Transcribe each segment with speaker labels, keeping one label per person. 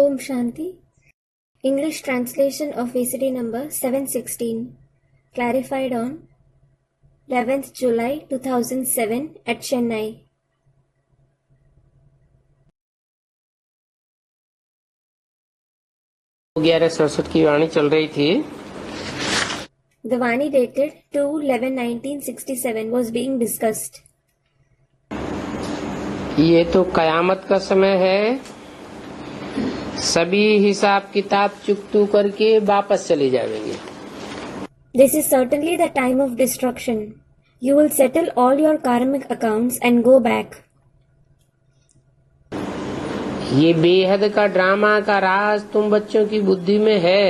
Speaker 1: Om Shanti. English translation of VCD number 716, clarified on 11th July 2007 at Chennai.
Speaker 2: Saraswati की वाणी चल रही थी.
Speaker 1: The Vani dated 2/11/1967 was being discussed.
Speaker 2: ये तो कयामत का समय है. सभी हिसाब किताब चुकतू करके वापस चले जाएंगे.
Speaker 1: This is certainly the time of destruction. You will settle all your karmic accounts and go back.
Speaker 2: ये बेहद का ड्रामा का राज तुम बच्चों की बुद्धि में है.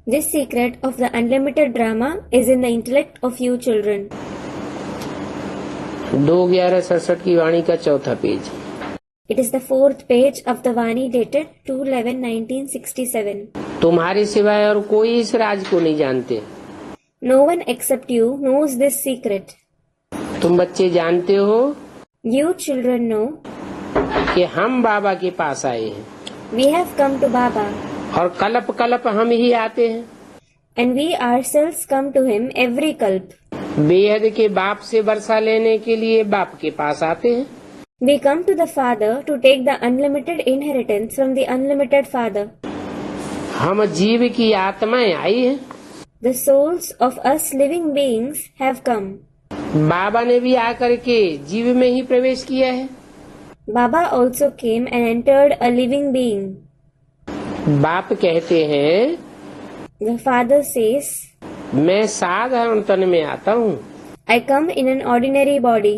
Speaker 1: This secret of the unlimited drama is in the intellect of you children.
Speaker 2: 2/11/67 की वाणी का चौथा page.
Speaker 1: It is the fourth page of the Vani dated 2/11/1967.
Speaker 2: तुम्हारे सिवाय और कोई इस राज को नहीं जानते.
Speaker 1: No one except you knows this secret.
Speaker 2: तुम बच्चे जानते हो
Speaker 1: You children know
Speaker 2: कि हम बाबा के पास आए हैं.
Speaker 1: we have come to Baba
Speaker 2: और कल्प कल्प हम ही आते हैं.
Speaker 1: and we ourselves come to him every kalp.
Speaker 2: बेहद के बाप से वर्षा लेने के लिए बाप के पास आते हैं.
Speaker 1: We come to the Father to take the unlimited inheritance from the unlimited Father.
Speaker 2: हम जीव की आत्माएं आई हैं.
Speaker 1: The souls of us living beings have come.
Speaker 2: बाबा ने भी आकर के जीव में ही प्रवेश किया है.
Speaker 1: Baba also came and entered a living being.
Speaker 2: बाप कहते हैं
Speaker 1: The Father says,
Speaker 2: मैं साधारण तन में आता हूँ.
Speaker 1: I come in an ordinary body.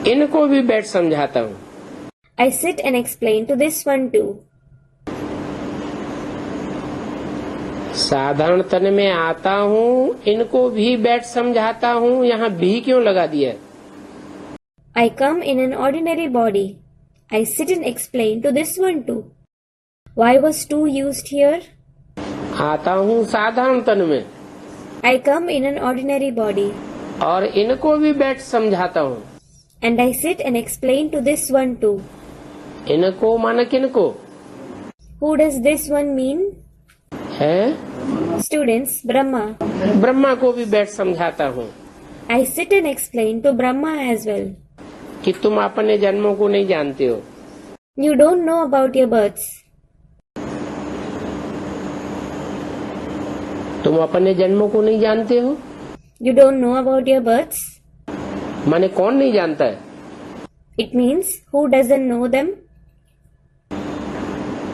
Speaker 2: इनको भी बैठ समझाता हूँ.
Speaker 1: I sit and explain to this one too.
Speaker 2: साधारण तन में आता हूँ, इनको भी बैठ समझाता हूँ. यहाँ भी क्यों लगा दिया?
Speaker 1: I come in an ordinary body. I sit and explain to this one too. Why was two used here?
Speaker 2: आता हूँ साधारण तन में
Speaker 1: I come in an ordinary body.
Speaker 2: और इनको भी बैठ समझाता हूँ.
Speaker 1: And I sit and explain to this one too.
Speaker 2: इनको माना किनको
Speaker 1: Who does this one mean?
Speaker 2: है?
Speaker 1: Students, Brahma.
Speaker 2: ब्रह्मा को भी बैठ समझाता हूँ
Speaker 1: I sit and explain to Brahma as well.
Speaker 2: कि तुम अपने जन्मों को नहीं जानते हो.
Speaker 1: You don't know about your births.
Speaker 2: तुम अपने जन्मों को नहीं जानते हो.
Speaker 1: You don't know about your births.
Speaker 2: माने कौन नहीं जानता है?
Speaker 1: It means who doesn't know them?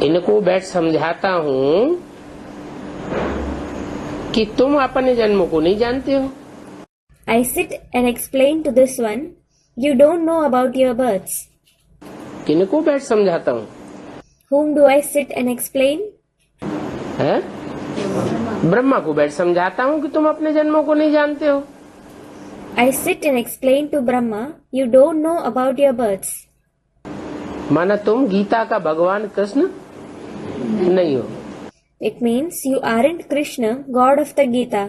Speaker 2: इनको बैठ समझाता हूँ कि तुम अपने जन्मों को नहीं जानते हो.
Speaker 1: I sit and explain to this one, you don't know about your births.
Speaker 2: किनको बैठ समझाता हूँ?
Speaker 1: Whom do I sit and explain?
Speaker 2: है? ब्रह्मा को बैठ समझाता हूँ कि तुम अपने जन्मों को नहीं जानते हो.
Speaker 1: I sit and explain to Brahma, you don't know about your births.
Speaker 2: माना तुम गीता का भगवान कृष्ण नहीं हो.
Speaker 1: It means you aren't Krishna, God of the Gita.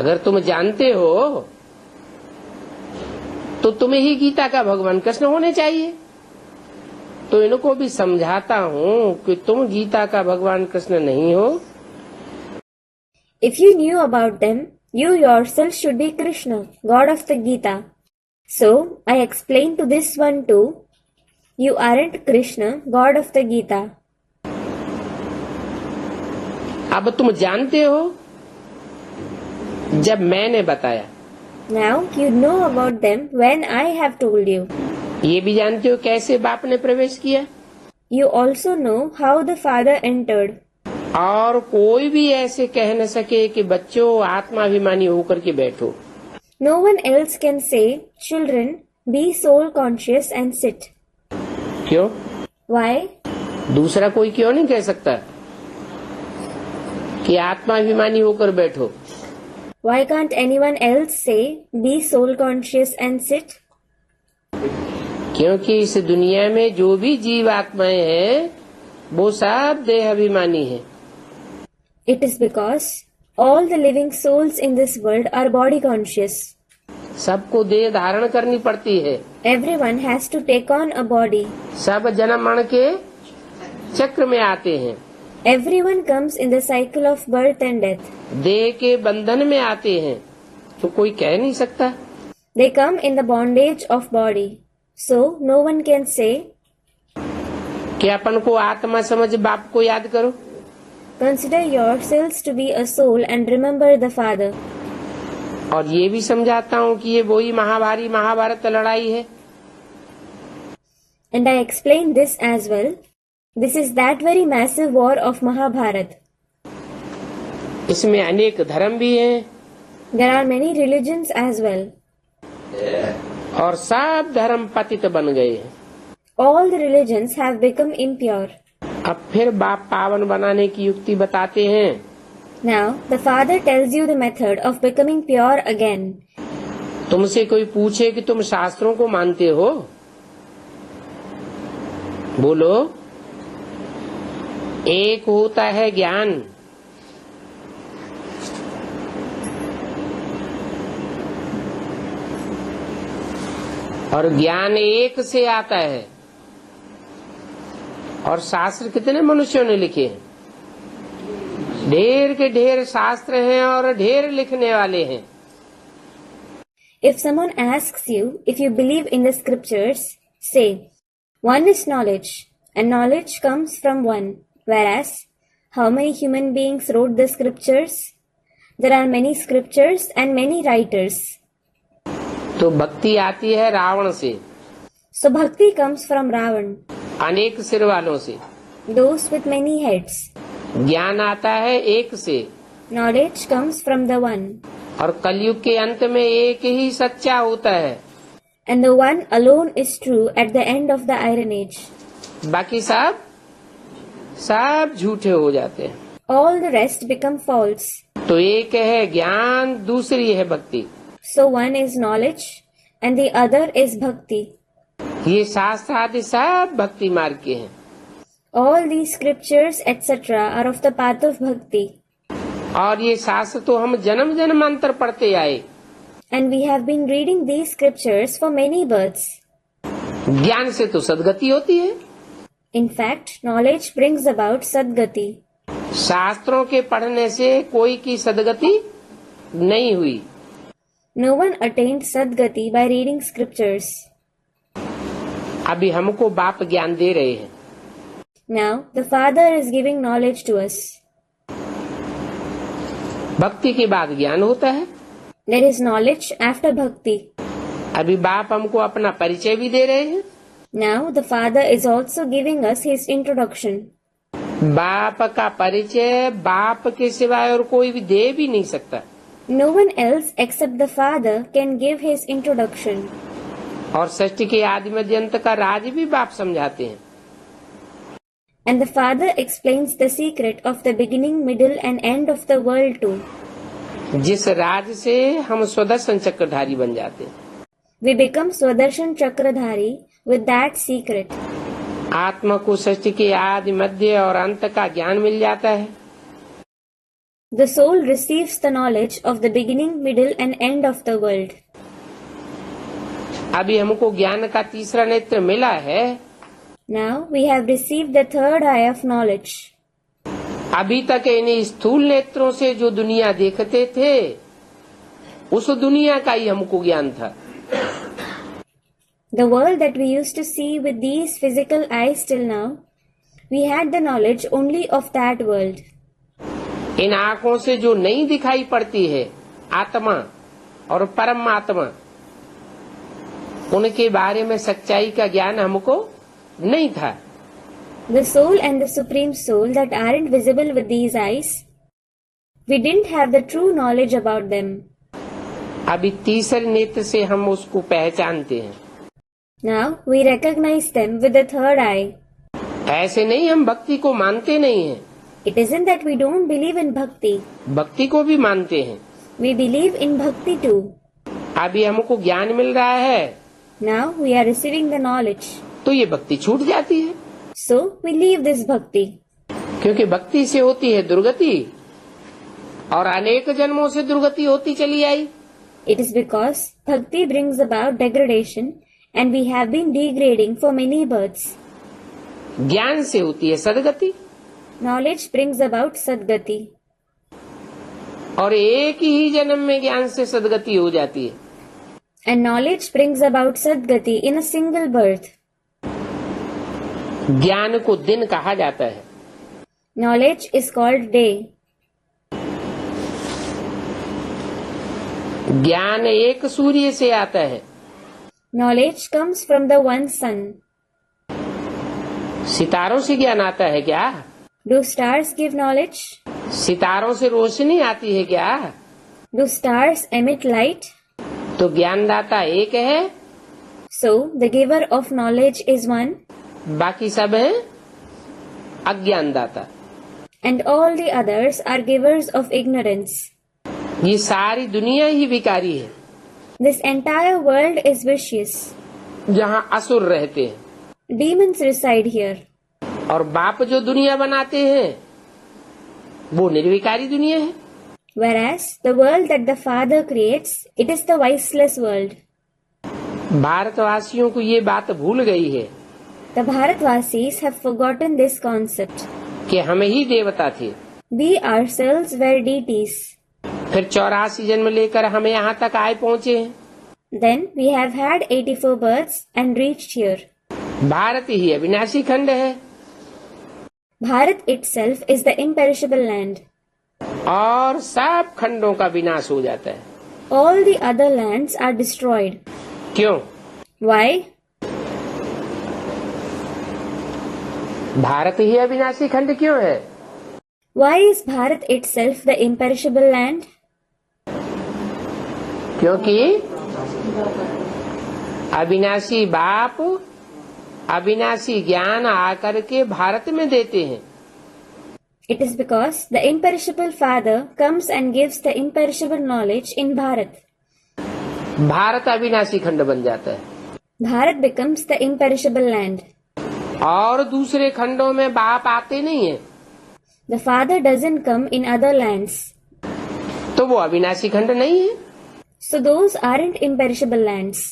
Speaker 2: अगर तुम जानते हो तो तुम्हें ही गीता का भगवान कृष्ण होने चाहिए. तो इनको भी समझाता हूँ कि तुम गीता का भगवान कृष्ण नहीं हो.
Speaker 1: If you knew about them, you yourself should be Krishna, God of the Gita. So, I explain to this one too, you aren't Krishna, God of the Gita.
Speaker 2: अब तुम जानते हो जब मैंने बताया.
Speaker 1: Now, you know about them when I have told you.
Speaker 2: ये भी जानते हो कैसे बाप ने प्रवेश किया.
Speaker 1: You also know how the Father entered.
Speaker 2: और कोई भी ऐसे कह न सके कि बच्चों आत्माभिमानी होकर के बैठो.
Speaker 1: No one else can say, children, be soul conscious and sit.
Speaker 2: क्यों?
Speaker 1: Why?
Speaker 2: दूसरा कोई क्यों नहीं कह सकता कि आत्माभिमानी होकर बैठो?
Speaker 1: Why can't anyone else say, be soul conscious and sit?
Speaker 2: क्योंकि इस दुनिया में जो भी जीव आत्माएं हैं वो सब देह अभिमानी है.
Speaker 1: It is because all the living souls in this world are body conscious.
Speaker 2: सबको देह धारण करनी पड़ती है।
Speaker 1: Everyone has to take on a body.
Speaker 2: सब जन्म मरण के चक्र में आते हैं।
Speaker 1: Everyone comes in the cycle of birth and death.
Speaker 2: देह के बंधन में आते हैं तो कोई कह नहीं सकता।
Speaker 1: They come in the bondage of body. So no one can say,
Speaker 2: कि अपन को आत्मा समझ बाप को याद करो।
Speaker 1: consider yourselves to be a soul and remember the Father.
Speaker 2: और ये भी समझाता हूँ कि ये वही महाभारत लड़ाई है।
Speaker 1: And I explain this as well. This is that very massive war of Mahabharat.
Speaker 2: इसमें अनेक धर्म भी हैं।
Speaker 1: There are many religions as well.
Speaker 2: और सब धर्म पतित बन गए हैं।
Speaker 1: All the religions have become impure.
Speaker 2: अब फिर बाप पावन बनाने की युक्ति बताते हैं।
Speaker 1: Now the Father tells you the method of becoming pure again.
Speaker 2: तुमसे कोई पूछे कि तुम शास्त्रों को मानते हो, बोलो एक होता है ज्ञान, और ज्ञान एक से आता है। और शास्त्र कितने मनुष्यों ने लिखे हैं? ढेर के ढेर शास्त्र हैं और ढेर लिखने वाले हैं।
Speaker 1: If someone asks you if you believe in the scriptures, say, one is knowledge, and knowledge comes from one. Whereas, how many human beings wrote the scriptures? There are many scriptures and many writers.
Speaker 2: तो भक्ति आती है रावण से,
Speaker 1: So bhakti comes from Ravan,
Speaker 2: अनेक सिर वालों से।
Speaker 1: those with many heads.
Speaker 2: ज्ञान आता है एक से,
Speaker 1: Knowledge comes from the one,
Speaker 2: और कलयुग के अंत में एक ही सच्चा होता है।
Speaker 1: and the one alone is true at the end of the Iron Age.
Speaker 2: बाकी सब झूठे हो जाते हैं।
Speaker 1: All the rest become false.
Speaker 2: तो एक है ज्ञान, दूसरी है भक्ति।
Speaker 1: So one is knowledge, and the other is bhakti.
Speaker 2: ये शास्त्र आदि सब भक्ति मार्ग के हैं।
Speaker 1: All these scriptures etc. are of the path of bhakti.
Speaker 2: और ये शास्त्र तो हम जन्म जन्मांतर पढ़ते आए।
Speaker 1: And we have been reading these scriptures for many births.
Speaker 2: ज्ञान से तो सदगति होती है।
Speaker 1: In fact, knowledge brings about sadgati.
Speaker 2: शास्त्रों के पढ़ने से कोई की सदगति नहीं हुई।
Speaker 1: No one attained sadgati by reading scriptures.
Speaker 2: अभी हमको बाप ज्ञान दे रहे हैं।
Speaker 1: Now, the Father is giving knowledge to us.
Speaker 2: भक्ति के बाद ज्ञान होता है।
Speaker 1: There is knowledge after bhakti.
Speaker 2: अभी बाप हमको अपना परिचय भी दे रहे हैं।
Speaker 1: Now, the Father is also giving us his introduction.
Speaker 2: बाप का परिचय बाप के सिवाय और कोई भी दे भी नहीं सकता।
Speaker 1: No one else except the Father can give his introduction.
Speaker 2: और सृष्टि के आदि मध्य अंत का राज भी बाप समझाते हैं।
Speaker 1: And the Father explains the secret of the beginning, middle and end of the world too.
Speaker 2: जिस राज से हम स्वदर्शन चक्रधारी बन जाते हैं।
Speaker 1: We become Swaдаrshan Chakradhari with that secret.
Speaker 2: आत्मा को सृष्टि के आदि मध्य और अंत का ज्ञान मिल जाता है।
Speaker 1: The soul receives the knowledge of the beginning, middle and end of the world.
Speaker 2: अभी हमको ज्ञान का तीसरा नेत्र मिला है।
Speaker 1: Now we have received the third eye of knowledge.
Speaker 2: अभी तक इन्हीं स्थूल नेत्रों से जो दुनिया देखते थे, उस दुनिया का ही हमको ज्ञान था।
Speaker 1: The world that we used to see with these physical eyes till now, we had the knowledge only of that world.
Speaker 2: इन आँखों से जो नहीं दिखाई पड़ती है आत्मा और परमात्मा, उनके बारे में सच्चाई का ज्ञान हमको नहीं था।
Speaker 1: The soul and the supreme soul that aren't visible with these eyes, we didn't have the true knowledge about them.
Speaker 2: अभी तीसरे नेत्र से हम उसको पहचानते हैं।
Speaker 1: Now we recognize them with the third eye.
Speaker 2: ऐसे नहीं हम भक्ति को मानते नहीं हैं।
Speaker 1: It isn't that we don't believe in bhakti.
Speaker 2: भक्ति को भी मानते हैं।
Speaker 1: We believe in bhakti too.
Speaker 2: अभी हमको ज्ञान मिल रहा है,
Speaker 1: Now we are receiving the knowledge.
Speaker 2: तो ये भक्ति छूट जाती है।
Speaker 1: So we leave this bhakti.
Speaker 2: क्योंकि भक्ति से होती है दुर्गति, और अनेक जन्मों से दुर्गति होती चली आई।
Speaker 1: It is because bhakti brings about degradation and we have been degrading for many births.
Speaker 2: ज्ञान से होती है सदगति,
Speaker 1: Knowledge brings about sadgati.
Speaker 2: और एक ही जन्म में ज्ञान से सदगति हो जाती है।
Speaker 1: And knowledge brings about sadgati in a single birth.
Speaker 2: ज्ञान को दिन कहा जाता है।
Speaker 1: Knowledge is called day.
Speaker 2: ज्ञान एक सूर्य से आता है।
Speaker 1: Knowledge comes from the one sun.
Speaker 2: सितारों से ज्ञान आता है क्या?
Speaker 1: Do stars give knowledge?
Speaker 2: सितारों से रोशनी आती है क्या?
Speaker 1: Do stars emit light?
Speaker 2: तो ज्ञानदाता एक है,
Speaker 1: So, the giver of knowledge is one,
Speaker 2: बाकी सब है अज्ञानदाता।
Speaker 1: and all the others are givers of ignorance.
Speaker 2: ये सारी दुनिया ही विकारी है,
Speaker 1: This entire world is vicious.
Speaker 2: जहाँ असुर रहते हैं,
Speaker 1: Demons reside here.
Speaker 2: और बाप जो दुनिया बनाते हैं वो निर्विकारी दुनिया है।
Speaker 1: Whereas the world that the Father creates, it is the viceless world.
Speaker 2: भारतवासियों को ये बात भूल गई है
Speaker 1: The Bharatvasis have forgotten this concept.
Speaker 2: कि हम ही देवता थे,
Speaker 1: We ourselves were deities.
Speaker 2: फिर 84 जन्म लेकर हम यहाँ तक आए पहुँचे हैं।
Speaker 1: Then we have had 84 births and reached here.
Speaker 2: Bharat ही अविनाशी खंड है,
Speaker 1: Bharat itself is the imperishable land.
Speaker 2: और सब खंडों का विनाश हो जाता है।
Speaker 1: All the other lands are destroyed.
Speaker 2: क्यों?
Speaker 1: Why?
Speaker 2: भारत ही अविनाशी खंड क्यों है?
Speaker 1: Why is Bharat itself the imperishable land?
Speaker 2: क्योंकि अविनाशी बाप अविनाशी ज्ञान आकर के भारत में देते हैं।
Speaker 1: It is because the imperishable Father comes and gives the imperishable knowledge in Bharat.
Speaker 2: Bharat अविनाशी खंड बन जाता है,
Speaker 1: Bharat becomes the imperishable land.
Speaker 2: और दूसरे खंडों में बाप आते नहीं है,
Speaker 1: The Father doesn't come in other lands.
Speaker 2: तो वो अविनाशी खंड नहीं है,
Speaker 1: So those aren't imperishable lands.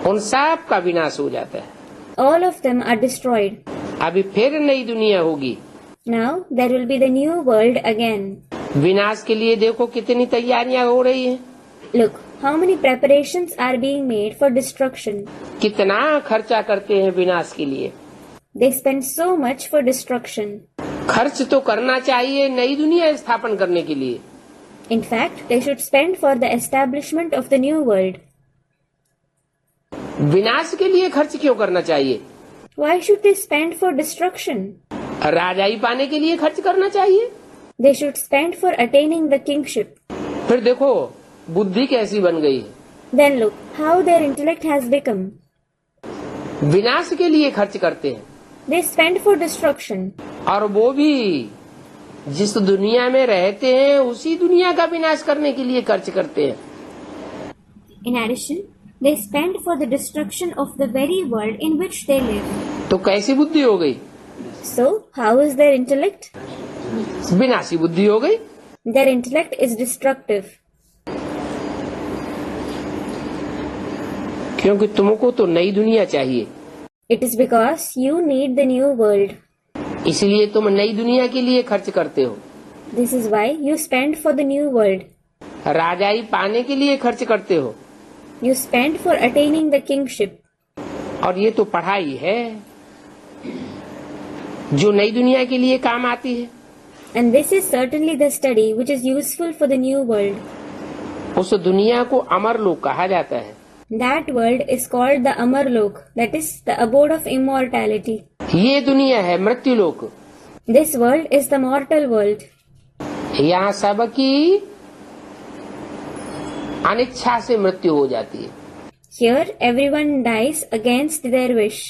Speaker 2: उन सब का विनाश हो जाता है।
Speaker 1: All of them are destroyed.
Speaker 2: अभी फिर नई दुनिया होगी।
Speaker 1: Now there will be the new world again.
Speaker 2: विनाश के लिए देखो कितनी तैयारियां हो रही हैं,
Speaker 1: Look, how many preparations are being made for destruction.
Speaker 2: कितना खर्चा करते हैं विनाश के लिए।
Speaker 1: They spend so much for destruction.
Speaker 2: खर्च तो करना चाहिए नई दुनिया स्थापन करने के लिए।
Speaker 1: In fact, they should spend for the establishment of the new world.
Speaker 2: विनाश के लिए खर्च क्यों करना चाहिए?
Speaker 1: Why should they spend for destruction?
Speaker 2: राजाई पाने के लिए खर्च करना चाहिए।
Speaker 1: They should spend for attaining the kingship.
Speaker 2: फिर देखो बुद्धि कैसी बन गई है।
Speaker 1: Then look how their intellect has become.
Speaker 2: विनाश के लिए खर्च करते हैं,
Speaker 1: They spend for destruction.
Speaker 2: और वो भी जिस दुनिया में रहते हैं उसी दुनिया का विनाश करने के लिए खर्च करते हैं।
Speaker 1: In addition, they spend for the destruction of the very world in which they live.
Speaker 2: तो कैसी बुद्धि हो गई?
Speaker 1: So, how is their intellect?
Speaker 2: विनाशी बुद्धि हो गई।
Speaker 1: Their intellect is destructive.
Speaker 2: क्योंकि तुमको तो नई दुनिया चाहिए,
Speaker 1: It is because you need the new world.
Speaker 2: इसलिए तुम नई दुनिया के लिए खर्च करते हो।
Speaker 1: This is why you spend for the new world.
Speaker 2: राजाई पाने के लिए खर्च करते हो,
Speaker 1: You spend for attaining the kingship.
Speaker 2: और ये तो पढ़ाई है जो नई दुनिया के लिए काम आती है।
Speaker 1: And this is certainly the study which is useful for the new world.
Speaker 2: उस दुनिया को अमर लोक कहा जाता है।
Speaker 1: That world is called the Amarlok, that is the abode of immortality.
Speaker 2: ये दुनिया है मृत्यु लोक।
Speaker 1: This world is the mortal world.
Speaker 2: यहाँ सबकी अनिच्छा से मृत्यु हो जाती है।
Speaker 1: Here everyone dies against their wish.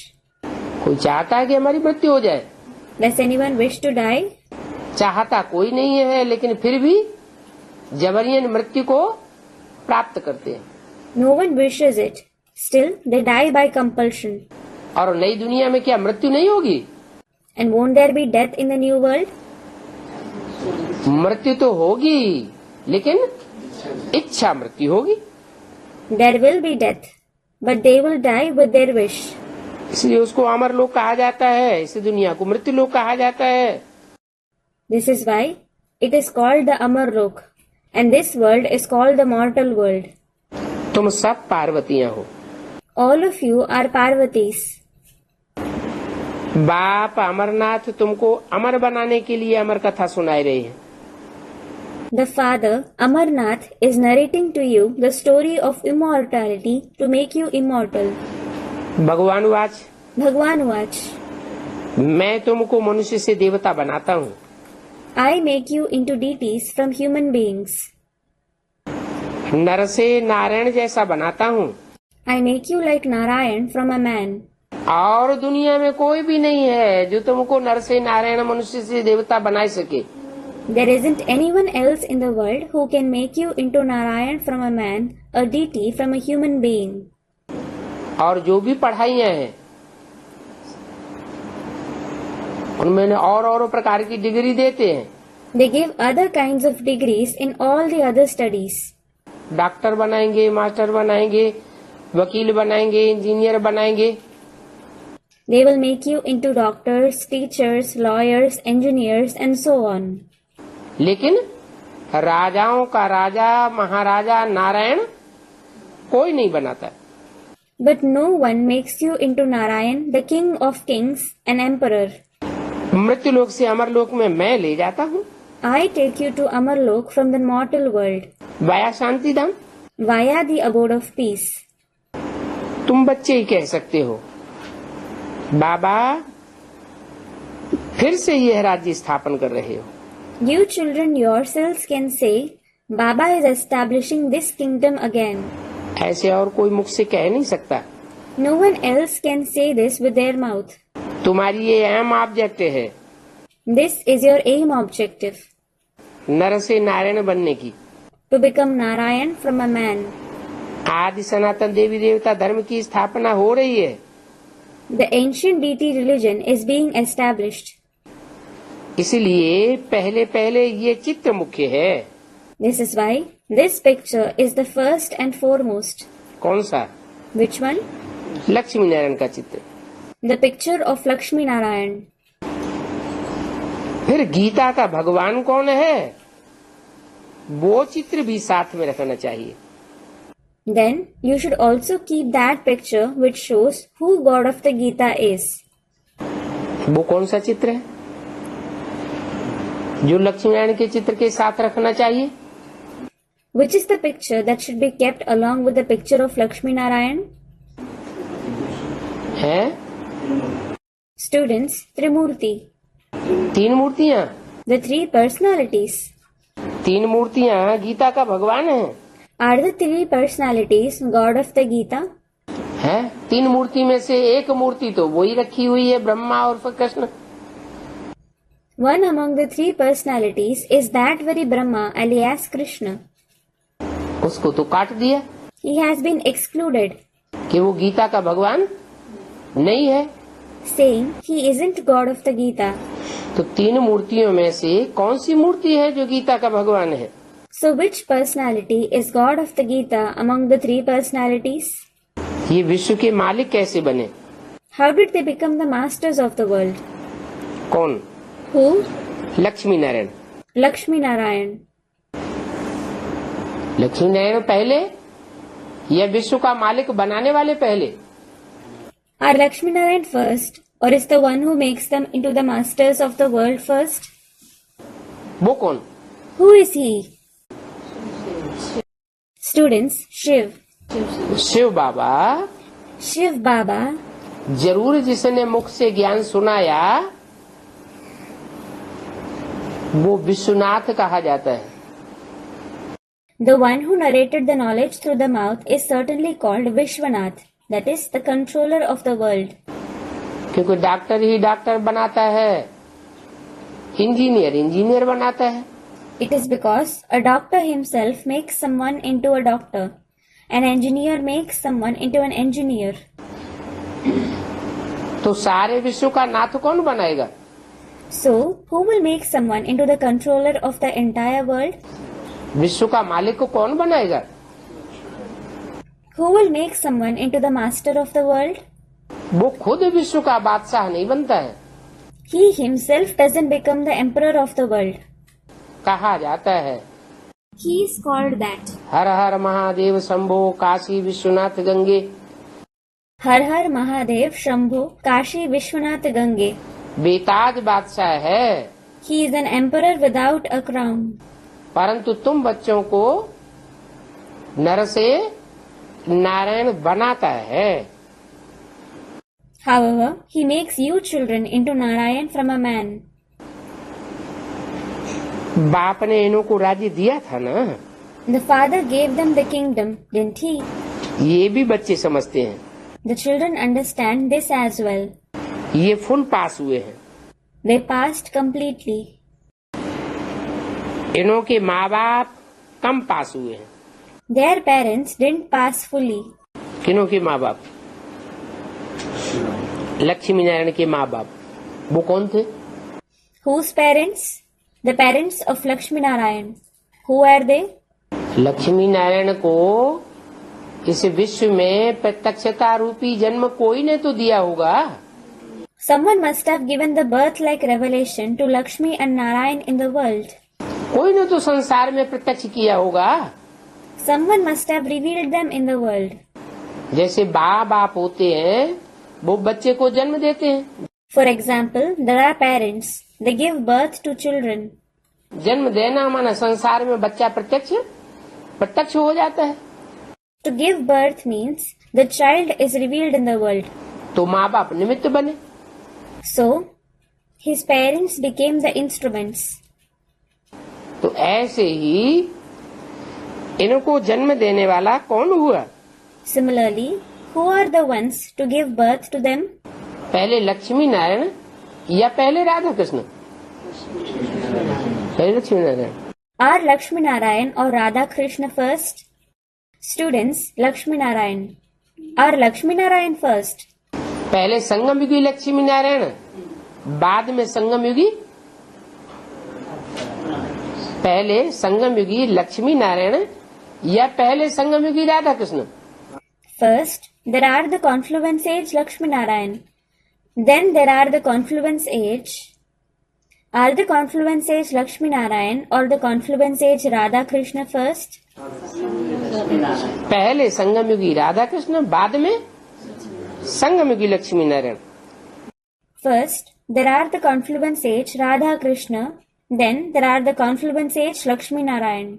Speaker 2: कोई चाहता है कि हमारी मृत्यु हो जाए?
Speaker 1: Does anyone wish to die?
Speaker 2: चाहता कोई नहीं है, लेकिन फिर भी जबरियन मृत्यु को प्राप्त करते हैं।
Speaker 1: No one wishes it. Still, they die by compulsion.
Speaker 2: और नई दुनिया में क्या मृत्यु नहीं होगी?
Speaker 1: And won't there be death in the new world?
Speaker 2: मृत्यु तो होगी, लेकिन इच्छा मृत्यु होगी।
Speaker 1: There will be death, but they will die with their wish.
Speaker 2: इसलिए उसको अमर लोक कहा जाता है, इस दुनिया को मृत्यु लोक कहा जाता है।
Speaker 1: This is why it is called the Amar Lok, and this world is called the mortal world.
Speaker 2: तुम सब पार्वतियां हो।
Speaker 1: All of you are Parvatis.
Speaker 2: बाप अमरनाथ तुमको अमर बनाने के लिए अमर कथा सुनाई रही है।
Speaker 1: The father, Amarnath, is narrating to you the story of immortality to make you immortal.
Speaker 2: भगवान वाच,
Speaker 1: Bhagwan Vach,
Speaker 2: मैं तुमको मनुष्य से देवता बनाता हूँ।
Speaker 1: I make you into deities from human beings.
Speaker 2: नर से नारायण जैसा बनाता हूँ।
Speaker 1: I make you like Narayan from a man.
Speaker 2: और दुनिया में कोई भी नहीं है जो तुमको नर से नारायण मनुष्य से देवता बना सके।
Speaker 1: There isn't anyone else in the world who can make you into Narayan from a man, a deity from a human being.
Speaker 2: और जो भी पढ़ाइयाँ हैं उनमें और प्रकार की डिग्री देते हैं।
Speaker 1: They give other kinds of degrees in all the other studies.
Speaker 2: Doctor बनाएंगे, मास्टर बनाएंगे, वकील बनाएंगे, इंजीनियर बनाएंगे।
Speaker 1: They will make you into doctors, teachers, lawyers, engineers, and so on.
Speaker 2: लेकिन राजाओं का राजा महाराजा नारायण कोई नहीं बनाता।
Speaker 1: But no one makes you into Narayan, the king of kings, an emperor.
Speaker 2: मृत्यु लोक से अमर लोक में मैं ले जाता हूँ।
Speaker 1: I take you to Amarlok from the mortal world,
Speaker 2: via Shanti Dham.
Speaker 1: via the abode of peace.
Speaker 2: तुम बच्चे ही कह सकते हो बाबा फिर से यह राज्य स्थापन कर रहे हो।
Speaker 1: You children yourselves can say, Baba is establishing this kingdom again.
Speaker 2: ऐसे और कोई मुख से कह नहीं सकता।
Speaker 1: No one else can say this with their mouth.
Speaker 2: तुम्हारी ये अहम ऑब्जेक्ट है
Speaker 1: This is your aim objective,
Speaker 2: नर से नारायण बनने की।
Speaker 1: to become Narayan from a man.
Speaker 2: आदि सनातन देवी देवता धर्म की स्थापना हो रही है।
Speaker 1: The ancient deity religion is being established.
Speaker 2: इसलिए पहले पहले ये चित्र मुख्य है।
Speaker 1: This is why this picture is the first and foremost.
Speaker 2: कौन सा?
Speaker 1: Which one?
Speaker 2: लक्ष्मी नारायण का चित्र।
Speaker 1: The picture of Lakshmi Narayan.
Speaker 2: फिर गीता का भगवान कौन है वो चित्र भी साथ में रखना चाहिए।
Speaker 1: Then you should also keep that picture which shows who God of the Gita is.
Speaker 2: वो कौन सा चित्र है जो लक्ष्मी नारायण के चित्र के साथ रखना चाहिए?
Speaker 1: Which is the picture that should be kept along with the picture of Lakshmi Narayan?
Speaker 2: है
Speaker 1: Students, Trimurti.
Speaker 2: तीन मूर्तियाँ।
Speaker 1: The three personalities.
Speaker 2: तीन मूर्तियाँ गीता का भगवान है।
Speaker 1: Are the three personalities God of the Gita?
Speaker 2: है तीन मूर्ति में से एक मूर्ति तो वही रखी हुई है ब्रह्मा और फिर Krishna.
Speaker 1: One among the three personalities is that very Brahma alias Krishna.
Speaker 2: उसको तो काट दिया
Speaker 1: He has been excluded,
Speaker 2: कि वो गीता का भगवान नहीं है।
Speaker 1: saying he isn't God of the Gita.
Speaker 2: तो तीन मूर्तियों में से कौन सी मूर्ति है जो गीता का भगवान है?
Speaker 1: So which personality is God of the Gita among the three personalities?
Speaker 2: ये विश्व के मालिक कैसे बने?
Speaker 1: How did they become the masters of the world?
Speaker 2: कौन?
Speaker 1: Who?
Speaker 2: Lakshmi Narayan.
Speaker 1: Lakshmi Narayan.
Speaker 2: Lakshmi Narayan पहले या विश्व का मालिक बनाने वाले पहले?
Speaker 1: Are Lakshmi Narayan first, or is the one who makes them into the masters of the world first?
Speaker 2: वो कौन?
Speaker 1: Who is he? Students, Shiv.
Speaker 2: Shiv Baba.
Speaker 1: Shiv Baba.
Speaker 2: जरूर जिसने मुख से ज्ञान सुनाया वो विश्वनाथ कहा जाता है।
Speaker 1: The one who narrated the knowledge through the mouth is certainly called Vishwanath, that is, the controller of the world.
Speaker 2: क्योंकि डॉक्टर ही डॉक्टर बनाता है, इंजीनियर इंजीनियर बनाता है।
Speaker 1: It is because a doctor himself makes someone into a doctor, an engineer makes someone into an engineer.
Speaker 2: तो सारे विश्व का नाथ कौन बनाएगा?
Speaker 1: So, who will make someone into the controller of the entire world?
Speaker 2: विश्व का मालिक को कौन बनाएगा?
Speaker 1: Who will make someone into the master of the world?
Speaker 2: वो खुद विश्व का बादशाह नहीं बनता है।
Speaker 1: He himself doesn't become the emperor of the world.
Speaker 2: कहा जाता है
Speaker 1: He is called that.
Speaker 2: हर हर महादेव शंभो काशी विश्वनाथ गंगे।
Speaker 1: हर हर महादेव शंभो काशी विश्वनाथ गंगे.
Speaker 2: बेताज बादशाह है,
Speaker 1: He is an emperor without a crown.
Speaker 2: परंतु तुम बच्चों को नर से नारायण बनाता है।
Speaker 1: However, he makes you children into Narayan from a man.
Speaker 2: बाप ने इन्हों को राज्य दिया था ना,
Speaker 1: The father gave them the kingdom, didn't he?
Speaker 2: ये भी बच्चे समझते हैं।
Speaker 1: The children understand this as well.
Speaker 2: ये फुल पास हुए हैं।
Speaker 1: They passed completely.
Speaker 2: इन्हों के माँ बाप कम पास हुए हैं।
Speaker 1: Their parents didn't pass fully.
Speaker 2: किन्हों के माँ बाप? लक्ष्मी नारायण के माँ बाप। वो कौन थे?
Speaker 1: Whose parents? The parents of Lakshmi Narayan. Who are they?
Speaker 2: Lakshmi Narayan को इस विश्व में प्रत्यक्षता रूपी जन्म कोई ने तो दिया होगा।
Speaker 1: Someone must have given the birth-like revelation to Lakshmi and Narayan in the world.
Speaker 2: कोई ने तो संसार में प्रत्यक्ष किया होगा।
Speaker 1: Someone must have revealed them in the world.
Speaker 2: जैसे बाप होते हैं, वो बच्चे को जन्म देते हैं।
Speaker 1: For example, there are parents. They give birth to children.
Speaker 2: जन्म देना माना संसार में बच्चा प्रत्यक्ष हो जाता है।
Speaker 1: To give birth means the child is revealed in the world.
Speaker 2: तो माँ बाप निमित्त बने।
Speaker 1: So, his parents became the instruments.
Speaker 2: तो ऐसे ही इनको जन्म देने वाला कौन हुआ?
Speaker 1: Similarly, who are the ones to give birth to them?
Speaker 2: पहले लक्ष्मी नारायण या पहले राधा कृष्ण? पहले Lakshmi Narayan.
Speaker 1: Are Lakshmi Narayan or Radha Krishna first? Students, Lakshmi Narayan. Are Lakshmi Narayan first?
Speaker 2: पहले संगम युगी लक्ष्मी नारायण, बाद में संगम युगी। पहले संगम युगी लक्ष्मी नारायण या पहले संगम युगी Radha Krishna?
Speaker 1: First, there are the confluence age Lakshmi Narayan. Then there are the confluence age. Are the confluence age Lakshmi Narayan or the confluence age Radha Krishna first?
Speaker 2: पहले संगम युगी राधा कृष्ण, बाद में संगम युगी Lakshmi Narayan.
Speaker 1: First, there are the confluence age Radha Krishna. Then there are the confluence age Lakshmi Narayan.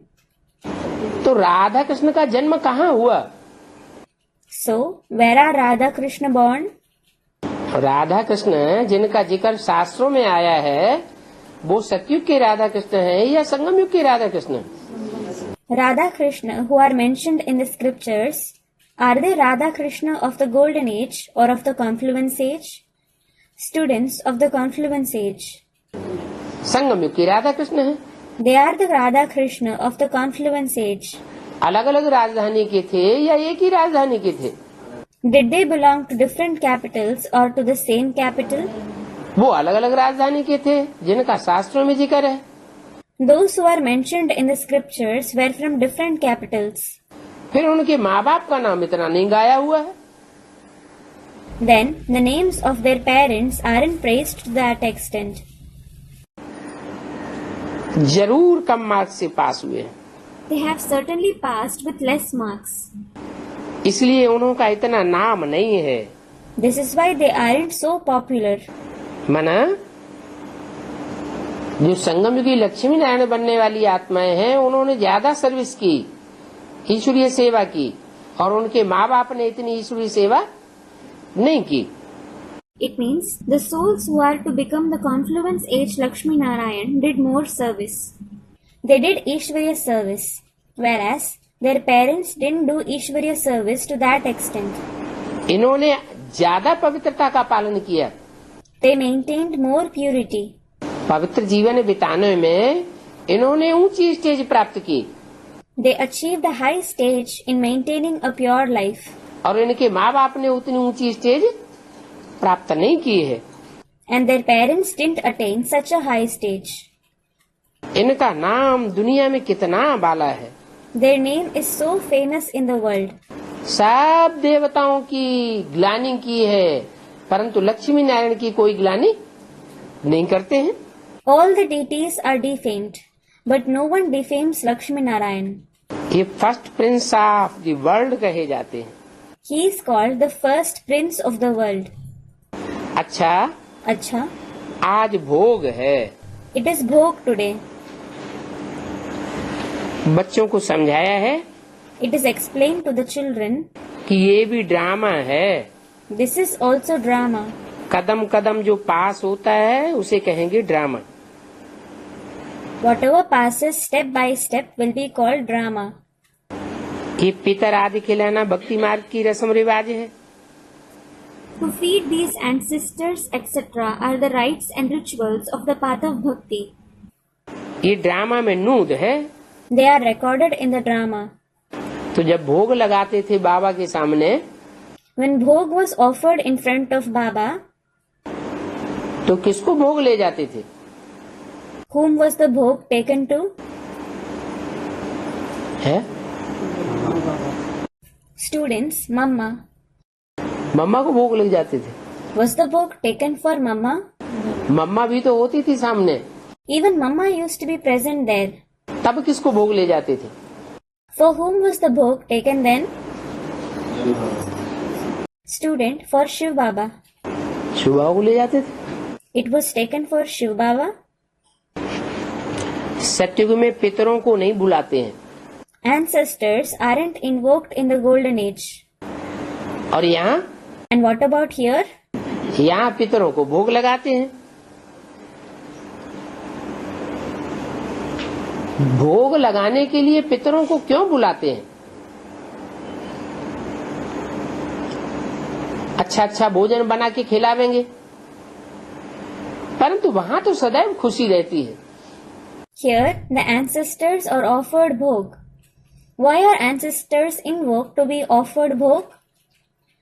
Speaker 2: तो राधा कृष्ण का जन्म कहाँ हुआ?
Speaker 1: So, where are Radha Krishna born?
Speaker 2: Radha Krishna जिनका जिक्र शास्त्रों में आया है, वो सतयुग के राधा कृष्ण है या संगम युग के Radha Krishna?
Speaker 1: Radha Krishna who are mentioned in the scriptures, are they Radha Krishna of the golden age or of the confluence age? Students of the confluence age.
Speaker 2: संगम युग के राधा कृष्ण है।
Speaker 1: They are the Radha Krishna of the confluence age.
Speaker 2: अलग अलग राजधानी के थे या एक ही राजधानी के थे?
Speaker 1: Did they belong to different capitals or to the same capital?
Speaker 2: वो अलग अलग राजधानी के थे जिनका शास्त्रों में जिक्र है।
Speaker 1: Those who are mentioned in the scriptures were from different capitals.
Speaker 2: फिर उनके माँ बाप का नाम इतना नहीं गाया हुआ है।
Speaker 1: Then the names of their parents aren't praised to that extent.
Speaker 2: जरूर कम मार्क्स से पास हुए।
Speaker 1: They have certainly passed with less marks.
Speaker 2: इसलिए उनका इतना नाम नहीं है।
Speaker 1: This is why they aren't so popular.
Speaker 2: मना जो संगम युगी लक्ष्मी नारायण बनने वाली आत्माएं हैं, उन्होंने ज्यादा सर्विस की, ईश्वरीय सेवा की, और उनके माँ बाप ने इतनी ईश्वरीय सेवा नहीं की।
Speaker 1: It means the souls who are to become the confluence age Lakshmi Narayan did more service. They did Ishwarya service, whereas their parents didn't do Ishwarya service to that extent.
Speaker 2: इन्होंने ज्यादा पवित्रता का पालन किया।
Speaker 1: They maintained more purity.
Speaker 2: पवित्र जीवन बिताने में इन्होंने ऊंची स्टेज प्राप्त की।
Speaker 1: They achieved a high stage in maintaining a pure life.
Speaker 2: और इनके माँ बाप ने उतनी ऊंची स्टेज प्राप्त नहीं की है।
Speaker 1: And their parents didn't attain such a high stage.
Speaker 2: इनका नाम दुनिया में कितना बाला है।
Speaker 1: Their name is so famous in the world.
Speaker 2: सब देवताओं की ग्लानि की है, परंतु लक्ष्मी नारायण की कोई ग्लानि नहीं करते हैं।
Speaker 1: All the deities are defamed, but no one defames Lakshmi Narayan.
Speaker 2: ये first Prince of the world कहे जाते हैं।
Speaker 1: He is called the first prince of the world.
Speaker 2: अच्छा, आज भोग है।
Speaker 1: It is Bhog today.
Speaker 2: बच्चों को समझाया है
Speaker 1: It is explained to the children.
Speaker 2: कि ये भी ड्रामा है।
Speaker 1: This is also drama.
Speaker 2: कदम कदम जो पास होता है उसे कहेंगे drama.
Speaker 1: Whatever passes step by step will be called drama.
Speaker 2: ये पितर आदि खिलाना भक्ति मार्ग की रस्म रिवाज है।
Speaker 1: To feed these ancestors etc. are the rites and rituals of the path of bhakti.
Speaker 2: ये ड्रामा में नूद है।
Speaker 1: They are recorded in the drama.
Speaker 2: तो जब भोग लगाते थे बाबा के सामने,
Speaker 1: When Bhog was offered in front of Baba,
Speaker 2: तो किसको भोग ले जाते थे?
Speaker 1: whom was the Bhog taken to?
Speaker 2: है
Speaker 1: Students, Mama.
Speaker 2: मम्मा को भोग ले जाते थे।
Speaker 1: Was the Bhog taken for Mama?
Speaker 2: मम्मा भी तो होती थी सामने,
Speaker 1: Even Mama used to be present there.
Speaker 2: तब किसको भोग ले जाते थे?
Speaker 1: For whom was the Bhog taken then? Student, for Shiv Baba.
Speaker 2: Shiv बाबा को ले जाते थे।
Speaker 1: It was taken for Shiv Baba.
Speaker 2: सत्युग में पितरों को नहीं बुलाते हैं,
Speaker 1: Ancestors aren't invoked in the golden age.
Speaker 2: और यहाँ
Speaker 1: And what about here?
Speaker 2: यहाँ पितरों को भोग लगाते हैं। भोग लगाने के लिए पितरों को क्यों बुलाते हैं? अच्छा भोजन बना के खिलावेंगे, परंतु वहाँ तो सदैव खुशी रहती है।
Speaker 1: Here, the ancestors are offered Bhog. Why are ancestors invoked to be offered Bhog?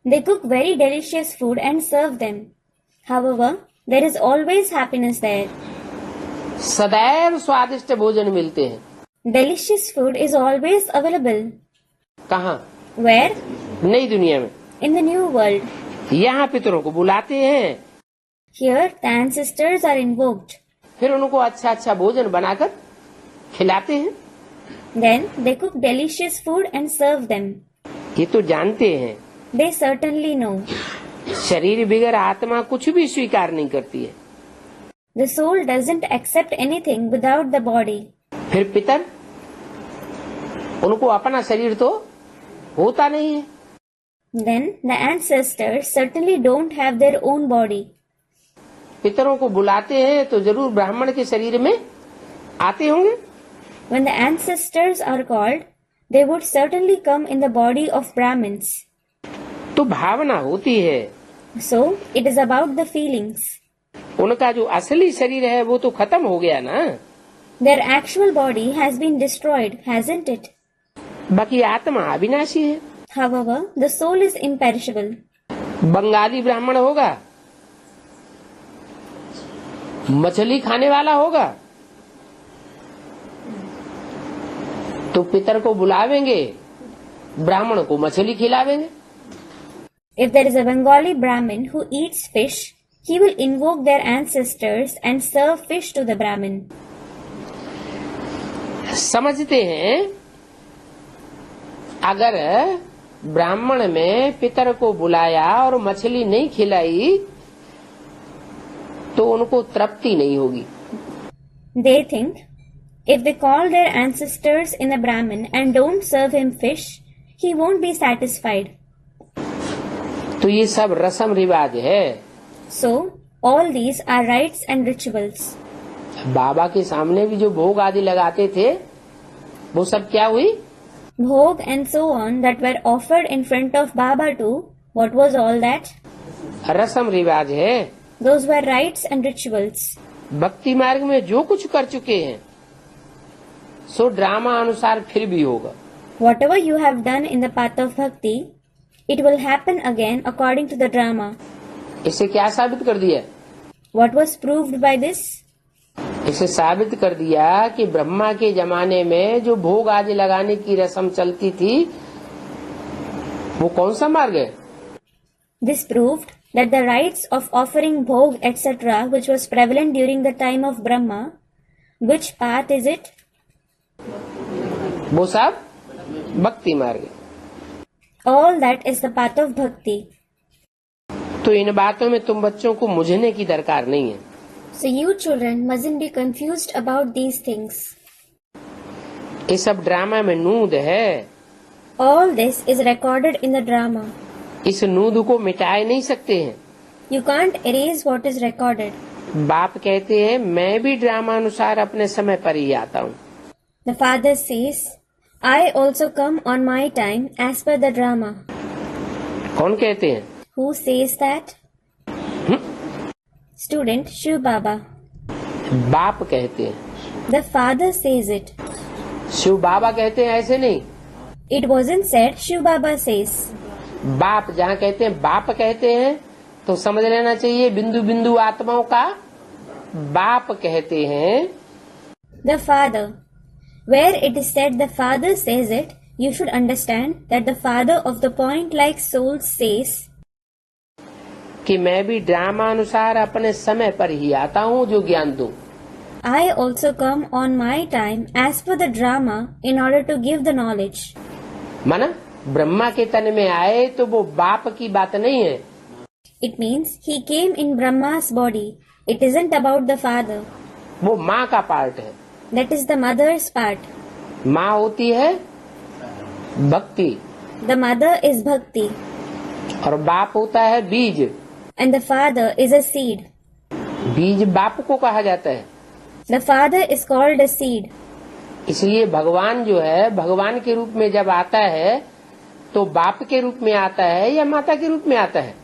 Speaker 1: They cook very delicious food and serve them. However, there is always happiness there.
Speaker 2: सदैव स्वादिष्ट भोजन मिलते हैं।
Speaker 1: Delicious food is always available.
Speaker 2: कहाँ?
Speaker 1: Where?
Speaker 2: नई दुनिया में।
Speaker 1: In the new world.
Speaker 2: यहाँ पितरों को बुलाते हैं,
Speaker 1: Here, the ancestors are invoked.
Speaker 2: फिर उनको अच्छा भोजन बनाकर खिलाते हैं।
Speaker 1: Then, they cook delicious food and serve them.
Speaker 2: ये तो जानते हैं,
Speaker 1: They certainly know.
Speaker 2: शरीर बिगर आत्मा कुछ भी स्वीकार नहीं करती है।
Speaker 1: The soul doesn't accept anything without the body.
Speaker 2: फिर पितर, उनको अपना शरीर तो होता नहीं है।
Speaker 1: Then, the ancestors certainly don't have their own body.
Speaker 2: पितरों को बुलाते हैं तो जरूर ब्राह्मण के शरीर में आते होंगे।
Speaker 1: When the ancestors are called, they would certainly come in the body of Brahmins.
Speaker 2: तो भावना होती है।
Speaker 1: So, it is about the feelings.
Speaker 2: उनका जो असली शरीर है वो तो खत्म हो गया ना।
Speaker 1: Their actual body has been destroyed, hasn't it?
Speaker 2: बाकी आत्मा अविनाशी है।
Speaker 1: However, the soul is imperishable.
Speaker 2: Bengali ब्राह्मण होगा, मछली खाने वाला होगा, तो पितर को बुलावेंगे, ब्राह्मण को मछली खिलावेंगे।
Speaker 1: If there is a Bengali Brahmin who eats fish, he will invoke their ancestors and serve fish to the Brahmin.
Speaker 2: समझते हैं अगर ब्राह्मण में पितर को बुलाया और मछली नहीं खिलाई तो उनको तृप्ति नहीं होगी।
Speaker 1: They think, if they call their ancestors in a Brahmin and don't serve him fish, he won't be satisfied.
Speaker 2: तो ये सब रस्म रिवाज है।
Speaker 1: So, all these are rites and rituals.
Speaker 2: बाबा के सामने भी जो भोग आदि लगाते थे वो सब क्या हुई?
Speaker 1: Bhog and so on that were offered in front of Baba too, what was all that?
Speaker 2: रस्म रिवाज है।
Speaker 1: Those were rites and rituals.
Speaker 2: भक्ति मार्ग में जो कुछ कर चुके हैं सो ड्रामा अनुसार फिर भी होगा।
Speaker 1: Whatever you have done in the path of bhakti, it will happen again according to the drama.
Speaker 2: इसे क्या साबित कर दिया?
Speaker 1: What was proved by this?
Speaker 2: इसे साबित कर दिया कि ब्रह्मा के जमाने में जो भोग आदि लगाने की रस्म चलती थी वो कौन सा मार्ग है?
Speaker 1: This proved that the rites of offering bhog etc. which was prevalent during the time of Brahma, which path is it?
Speaker 2: वो सब भक्ति मार्ग है।
Speaker 1: All that is the path of bhakti.
Speaker 2: तो इन बातों में तुम बच्चों को मुझने की दरकार नहीं है।
Speaker 1: So you children mustn't be confused about these things.
Speaker 2: ये सब ड्रामा में नूद है।
Speaker 1: All this is recorded in the drama.
Speaker 2: इस नूद को मिटाए नहीं सकते हैं।
Speaker 1: You can't erase what is recorded.
Speaker 2: बाप कहते हैं मैं भी ड्रामा अनुसार अपने समय पर ही आता हूँ।
Speaker 1: The father says, I also come on my time as per the drama.
Speaker 2: कौन कहते हैं?
Speaker 1: Who says that? Student Shiv Baba.
Speaker 2: बाप कहते हैं।
Speaker 1: The father says it.
Speaker 2: Shiv बाबा कहते हैं ऐसे नहीं।
Speaker 1: It wasn't said Shiv Baba says.
Speaker 2: बाप जहाँ कहते हैं बाप कहते हैं तो समझ लेना चाहिए बिंदु बिंदु आत्माओं का बाप कहते हैं।
Speaker 1: The father. Where it is said the father says it, you should understand that the father of the point-like souls says
Speaker 2: कि मैं भी ड्रामा अनुसार अपने समय पर ही आता हूँ जो ज्ञान दूं।
Speaker 1: I also come on my time as per the drama in order to give the knowledge.
Speaker 2: माना ब्रह्मा के तन में आए तो वो बाप की बात नहीं है।
Speaker 1: It means he came in Brahma's body. It isn't about the father.
Speaker 2: वो माँ का पार्ट है।
Speaker 1: That is the mother's part.
Speaker 2: माँ होती है भक्ति
Speaker 1: The mother is bhakti
Speaker 2: और बाप होता है बीज।
Speaker 1: and the father is a seed.
Speaker 2: बीज बाप को कहा जाता है।
Speaker 1: The father is called a seed.
Speaker 2: इसलिए भगवान जो है भगवान के रूप में जब आता है तो बाप के रूप में आता है या माता के रूप में आता है?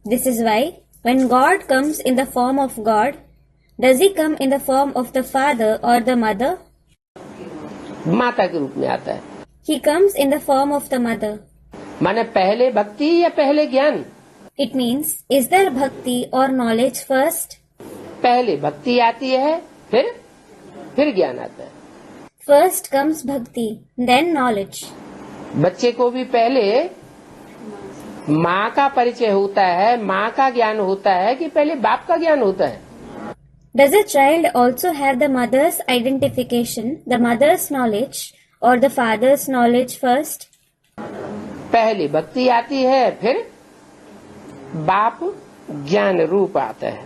Speaker 1: This is why when God comes in the form of God, does he come in the form of the father or the mother?
Speaker 2: माता के रूप में आता है।
Speaker 1: He comes in the form of the mother.
Speaker 2: माने पहले भक्ति या पहले ज्ञान?
Speaker 1: It means, is there bhakti or knowledge first?
Speaker 2: पहले भक्ति आती है फिर ज्ञान आता है।
Speaker 1: First comes bhakti, then knowledge.
Speaker 2: बच्चे को भी पहले माँ का परिचय होता है, माँ का ज्ञान होता है कि पहले बाप का ज्ञान होता है?
Speaker 1: Does a child also have the mother's identification, the mother's knowledge, or the father's knowledge first?
Speaker 2: पहले भक्ति आती है फिर बाप ज्ञान रूप आता है।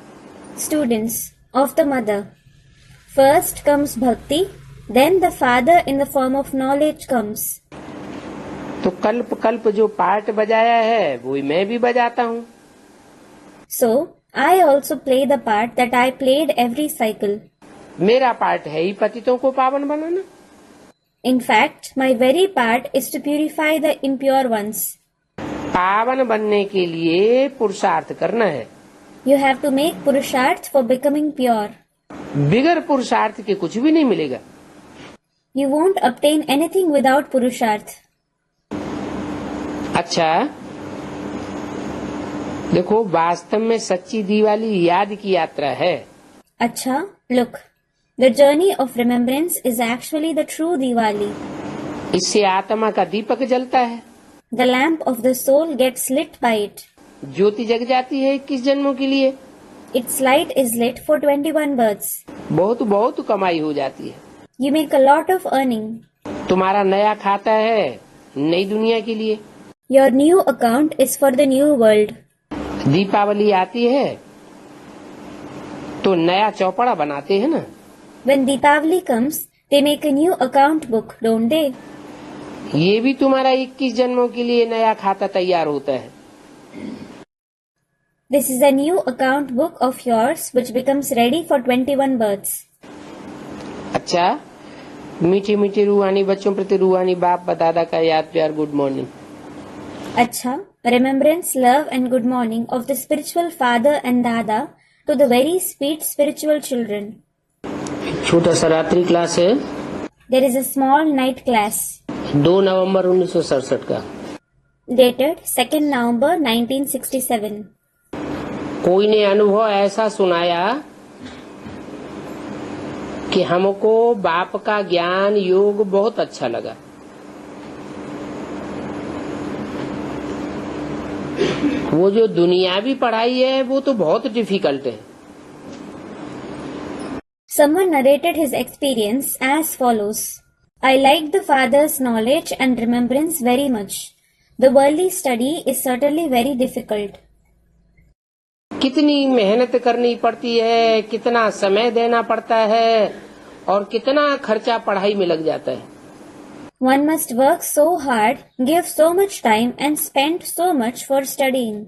Speaker 1: Students of the mother. First comes bhakti, then the father in the form of knowledge comes.
Speaker 2: तो कल्प कल्प जो पार्ट बजाया है वो मैं भी बजाता हूँ।
Speaker 1: So, I also play the part that I played every cycle.
Speaker 2: मेरा पार्ट है ही पतितों को पावन बनाना।
Speaker 1: In fact, my very part is to purify the impure ones.
Speaker 2: पावन बनने के लिए पुरुषार्थ करना है।
Speaker 1: You have to make purusharth for becoming pure.
Speaker 2: बिगर पुरुषार्थ के कुछ भी नहीं मिलेगा।
Speaker 1: You won't obtain anything without purusharth.
Speaker 2: अच्छा देखो वास्तव में सच्ची दिवाली याद की यात्रा है।
Speaker 1: Acha, look. The journey of remembrance is actually the true Diwali.
Speaker 2: इससे आत्मा का दीपक जलता है।
Speaker 1: The lamp of the soul gets lit by it.
Speaker 2: ज्योति जग जाती है 21 जन्मों के लिए।
Speaker 1: Its light is lit for 21 births.
Speaker 2: बहुत बहुत कमाई हो जाती है।
Speaker 1: You make a lot of earning.
Speaker 2: तुम्हारा नया खाता है नई दुनिया के लिए।
Speaker 1: Your new account is for the new world.
Speaker 2: Deepawali आती है तो नया चौपड़ा बनाते हैं ना।
Speaker 1: When Deepavali comes, they make a new account book, don't they?
Speaker 2: ये भी तुम्हारा 21 जन्मों के लिए नया खाता तैयार होता है।
Speaker 1: This is a new account book of yours which becomes ready for 21 births.
Speaker 2: अच्छा मीठी मीठी रूहानी बच्चों प्रति रूहानी बाप दादा का याद प्यार good morning.
Speaker 1: Acha, remembrance, love and good morning of the spiritual father and dada to the very sweet spiritual children.
Speaker 2: छोटा सा रात्रि क्लास है।
Speaker 1: There is a small night class.
Speaker 2: 2 नवंबर 1967 का।
Speaker 1: Dated 2nd November 1967.
Speaker 2: कोई ने अनुभव ऐसा सुनाया कि हमको बाप का ज्ञान योग बहुत अच्छा लगा। वो जो दुनियावी पढ़ाई है वो तो बहुत डिफिकल्ट है.
Speaker 1: Someone narrated his experience as follows. I liked the father's knowledge and remembrance very much. The worldly study is certainly very difficult.
Speaker 2: कितनी मेहनत करनी पड़ती है, कितना समय देना पड़ता है और कितना खर्चा पढ़ाई में लग जाता है.
Speaker 1: One must work so hard, give so much time and spend so much for studying.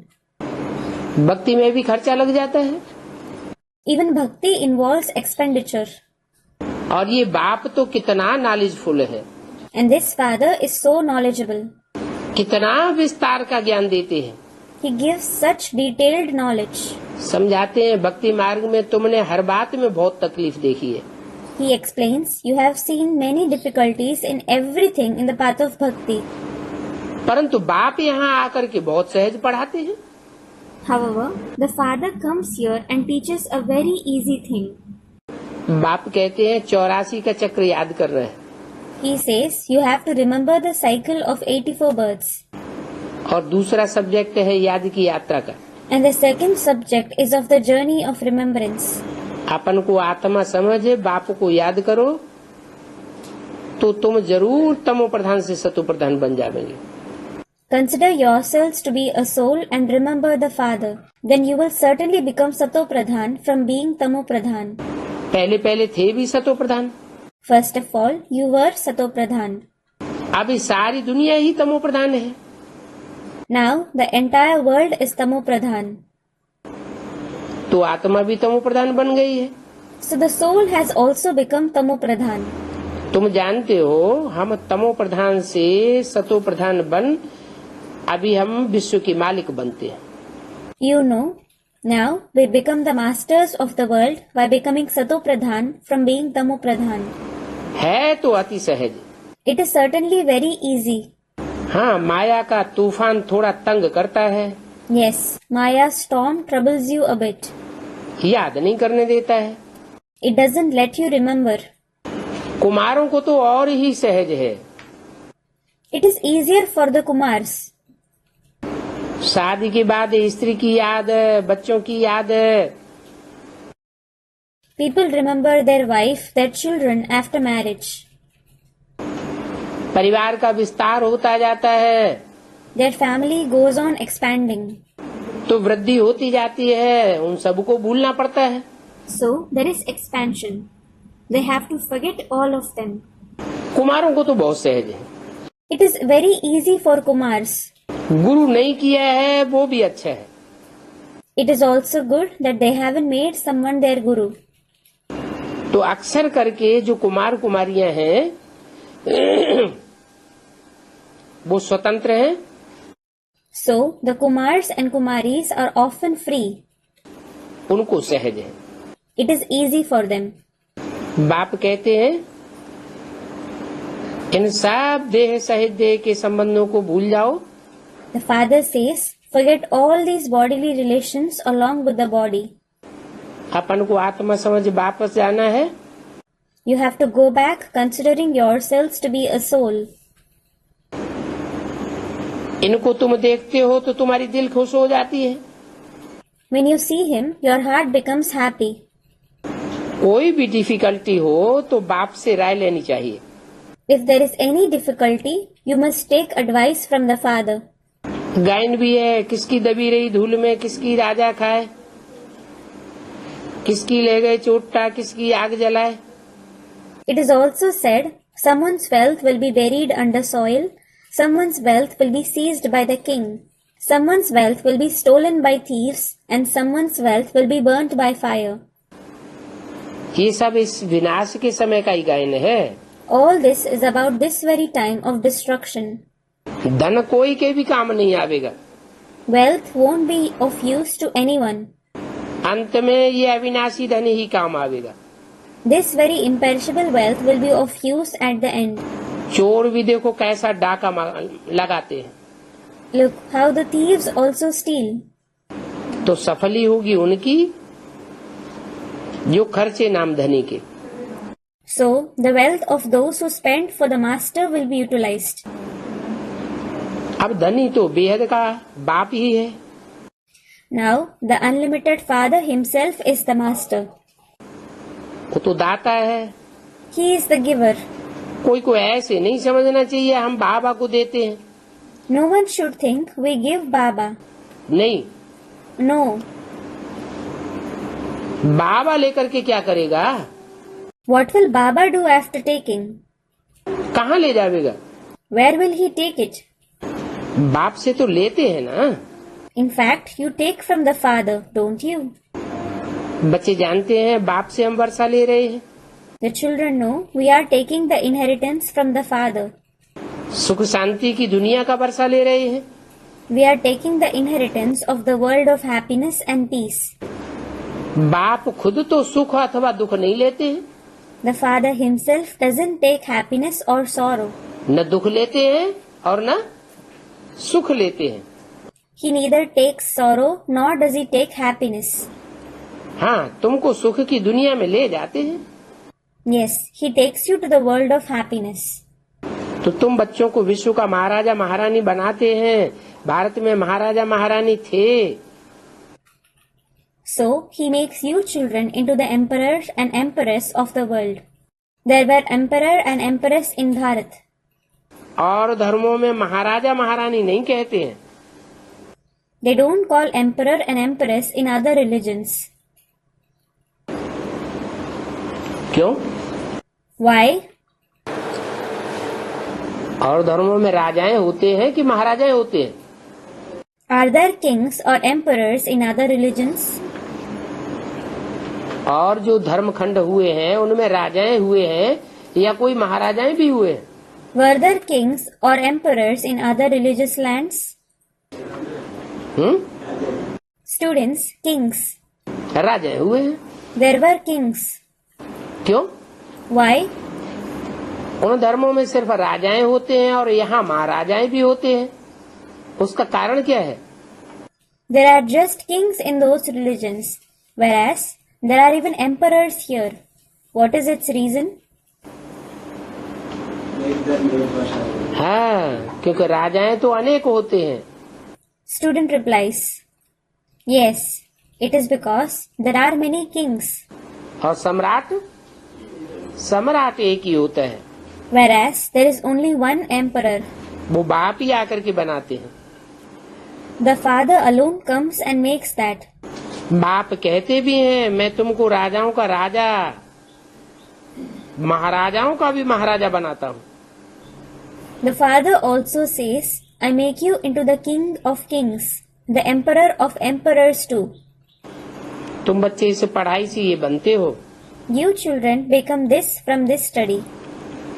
Speaker 2: भक्ति में भी खर्चा लग जाता है.
Speaker 1: Even bhakti involves expenditure.
Speaker 2: और ये बाप तो कितना नॉलेजफुल है.
Speaker 1: And this father is so knowledgeable.
Speaker 2: कितना विस्तार का ज्ञान देते हैं.
Speaker 1: He gives such detailed knowledge.
Speaker 2: समझाते हैं भक्ति मार्ग में तुमने हर बात में बहुत तकलीफ देखी है.
Speaker 1: He explains, you have seen many difficulties in everything in the path of bhakti.
Speaker 2: परंतु बाप यहाँ आकर के बहुत सहज पढ़ाते हैं.
Speaker 1: However, the father comes here and teaches a very easy thing.
Speaker 2: बाप कहते हैं 84 का चक्र याद कर रहे हैं.
Speaker 1: He says, you have to remember the cycle of 84 births.
Speaker 2: और दूसरा सब्जेक्ट है याद की यात्रा का.
Speaker 1: And the second subject is of the journey of remembrance.
Speaker 2: अपन को आत्मा समझे, बाप को याद करो तो तुम जरूर तमो प्रधान से सतो प्रधान बन जाएंगे.
Speaker 1: Consider yourselves to be a soul and remember the father. Then you will certainly become sato pradhan from being tamo pradhan.
Speaker 2: पहले पहले थे भी सतो प्रधान.
Speaker 1: First of all, you were sato pradhan.
Speaker 2: अभी सारी दुनिया ही तमो प्रधान है.
Speaker 1: Now the entire world is tamo pradhan.
Speaker 2: तो आत्मा भी तमो प्रधान बन गई है.
Speaker 1: So the soul has also become tamo pradhan.
Speaker 2: तुम जानते हो हम तमो प्रधान से सतो प्रधान बन अभी हम विश्व के मालिक बनते हैं.
Speaker 1: You know, now we become the masters of the world by becoming sato pradhan from being tamo pradhan.
Speaker 2: है तो अति सहज.
Speaker 1: It is certainly very easy.
Speaker 2: हाँ, माया का तूफान थोड़ा तंग करता है.
Speaker 1: Yes, Maya's storm troubles you a bit.
Speaker 2: याद नहीं करने देता है.
Speaker 1: It doesn't let you remember.
Speaker 2: कुमारों को तो और ही सहज है.
Speaker 1: It is easier for the Kumars.
Speaker 2: शादी के बाद स्त्री की याद, बच्चों की याद.
Speaker 1: People remember their wife, their children after marriage.
Speaker 2: परिवार का विस्तार होता जाता है.
Speaker 1: Their family goes on expanding.
Speaker 2: तो वृद्धि होती जाती है, उन सबको भूलना पड़ता है.
Speaker 1: So there is expansion. They have to forget all of them.
Speaker 2: कुमारों को तो बहुत सहज है.
Speaker 1: It is very easy for Kumars.
Speaker 2: गुरु नहीं किया है वो भी अच्छा है.
Speaker 1: It is also good that they haven't made someone their guru.
Speaker 2: तो अक्सर करके जो कुमार कुमारियां हैं वो स्वतंत्र हैं.
Speaker 1: So the Kumars and Kumaris are often free.
Speaker 2: उनको सहज है.
Speaker 1: It is easy for them.
Speaker 2: बाप कहते हैं इन सब देह सहित देह के संबंधों को भूल जाओ.
Speaker 1: The father says, forget all these bodily relations along with the body.
Speaker 2: अपन को आत्मा समझ वापस जाना है.
Speaker 1: You have to go back considering yourselves to be a soul.
Speaker 2: इनको तुम देखते हो तो तुम्हारी दिल खुश हो जाती है.
Speaker 1: When you see him, your heart becomes happy.
Speaker 2: कोई भी डिफिकल्टी हो तो बाप से राय लेनी चाहिए.
Speaker 1: If there is any difficulty, you must take advice from the father.
Speaker 2: गायन भी है, किसकी दबी रही धूल में किसकी राजा खाए, किसकी ले गए चोटा किसकी आग जलाए.
Speaker 1: It is also said, someone's wealth will be buried under soil, someone's wealth will be seized by the king, someone's wealth will be stolen by thieves, and someone's wealth will be burnt by fire.
Speaker 2: ये सब इस विनाश के समय का ही गायन है.
Speaker 1: All this is about this very time of destruction.
Speaker 2: धन कोई के भी काम नहीं आवेगा.
Speaker 1: Wealth won't be of use to anyone.
Speaker 2: अंत में ये अविनाशी धन ही काम आवेगा.
Speaker 1: This very imperishable wealth will be of use at the end.
Speaker 2: चोर भी देखो कैसा डाका लगाते हैं.
Speaker 1: Look how the thieves also steal.
Speaker 2: तो सफली होगी उनकी जो खर्चे नाम धनी के.
Speaker 1: So the wealth of those who spend for the master will be utilized.
Speaker 2: अब धनी तो बेहद का बाप ही है।
Speaker 1: Now, the unlimited Father himself is the master.
Speaker 2: वो तो दाता है।
Speaker 1: He is the giver.
Speaker 2: कोई को ऐसे नहीं समझना चाहिए हम बाबा को देते हैं।
Speaker 1: No one should think we give Baba.
Speaker 2: नहीं,
Speaker 1: No.
Speaker 2: बाबा लेकर के क्या करेगा?
Speaker 1: What will Baba do after taking?
Speaker 2: कहाँ ले जाएगा?
Speaker 1: Where will he take it?
Speaker 2: बाप से तो लेते हैं ना।
Speaker 1: In fact, you take from the Father, don't you?
Speaker 2: बच्चे जानते हैं बाप से हम वर्षा ले रहे हैं।
Speaker 1: The children know we are taking the inheritance from the Father.
Speaker 2: सुख शांति की दुनिया का वर्षा ले रहे हैं।
Speaker 1: We are taking the inheritance of the world of happiness and peace.
Speaker 2: बाप खुद तो सुख अथवा दुख नहीं लेते हैं।
Speaker 1: The Father himself doesn't take happiness or sorrow.
Speaker 2: न दुख लेते हैं और न सुख लेते हैं।
Speaker 1: He neither takes sorrow nor does he take happiness.
Speaker 2: हाँ, तुमको सुख की दुनिया में ले जाते हैं।
Speaker 1: Yes, he takes you to the world of happiness.
Speaker 2: तो तुम बच्चों को विश्व का महाराजा महारानी बनाते हैं। भारत में महाराजा महारानी थे।
Speaker 1: So, he makes you children into the emperor and empress of the world. There were emperor and empress in Bharat.
Speaker 2: और धर्मों में महाराजा महारानी नहीं कहते हैं।
Speaker 1: They don't call emperor and empress in other religions.
Speaker 2: क्यों?
Speaker 1: Why?
Speaker 2: और धर्मों में राजाएं होते हैं कि महाराजाएं होते हैं?
Speaker 1: Are there kings or emperors in other religions?
Speaker 2: और जो धर्म खंड हुए हैं उनमें राजाएं हुए हैं या कोई महाराजाएं भी हुए हैं?
Speaker 1: Were there kings or emperors in other religious lands? Students, kings.
Speaker 2: राजाएं हुए हैं।
Speaker 1: There were kings.
Speaker 2: क्यों?
Speaker 1: Why?
Speaker 2: उन धर्मों में सिर्फ राजाएं होते हैं और यहाँ महाराजाएं भी होते हैं। उसका कारण क्या है?
Speaker 1: There are just kings in those religions, whereas there are even emperors here. What is its reason?
Speaker 2: हाँ, क्योंकि राजाएं तो अनेक होते हैं।
Speaker 1: Student replies, yes, it is because there are many kings,
Speaker 2: और सम्राट सम्राट एक ही होता है।
Speaker 1: whereas there is only one emperor.
Speaker 2: वो बाप ही आकर के बनाते हैं।
Speaker 1: The Father alone comes and makes that.
Speaker 2: बाप कहते भी हैं मैं तुमको राजाओं का राजा महाराजाओं का भी महाराजा बनाता हूँ।
Speaker 1: The Father also says, I make you into the king of kings, the emperor of emperors too.
Speaker 2: तुम बच्चे इस पढ़ाई से ये बनते हो।
Speaker 1: You children become this from this study.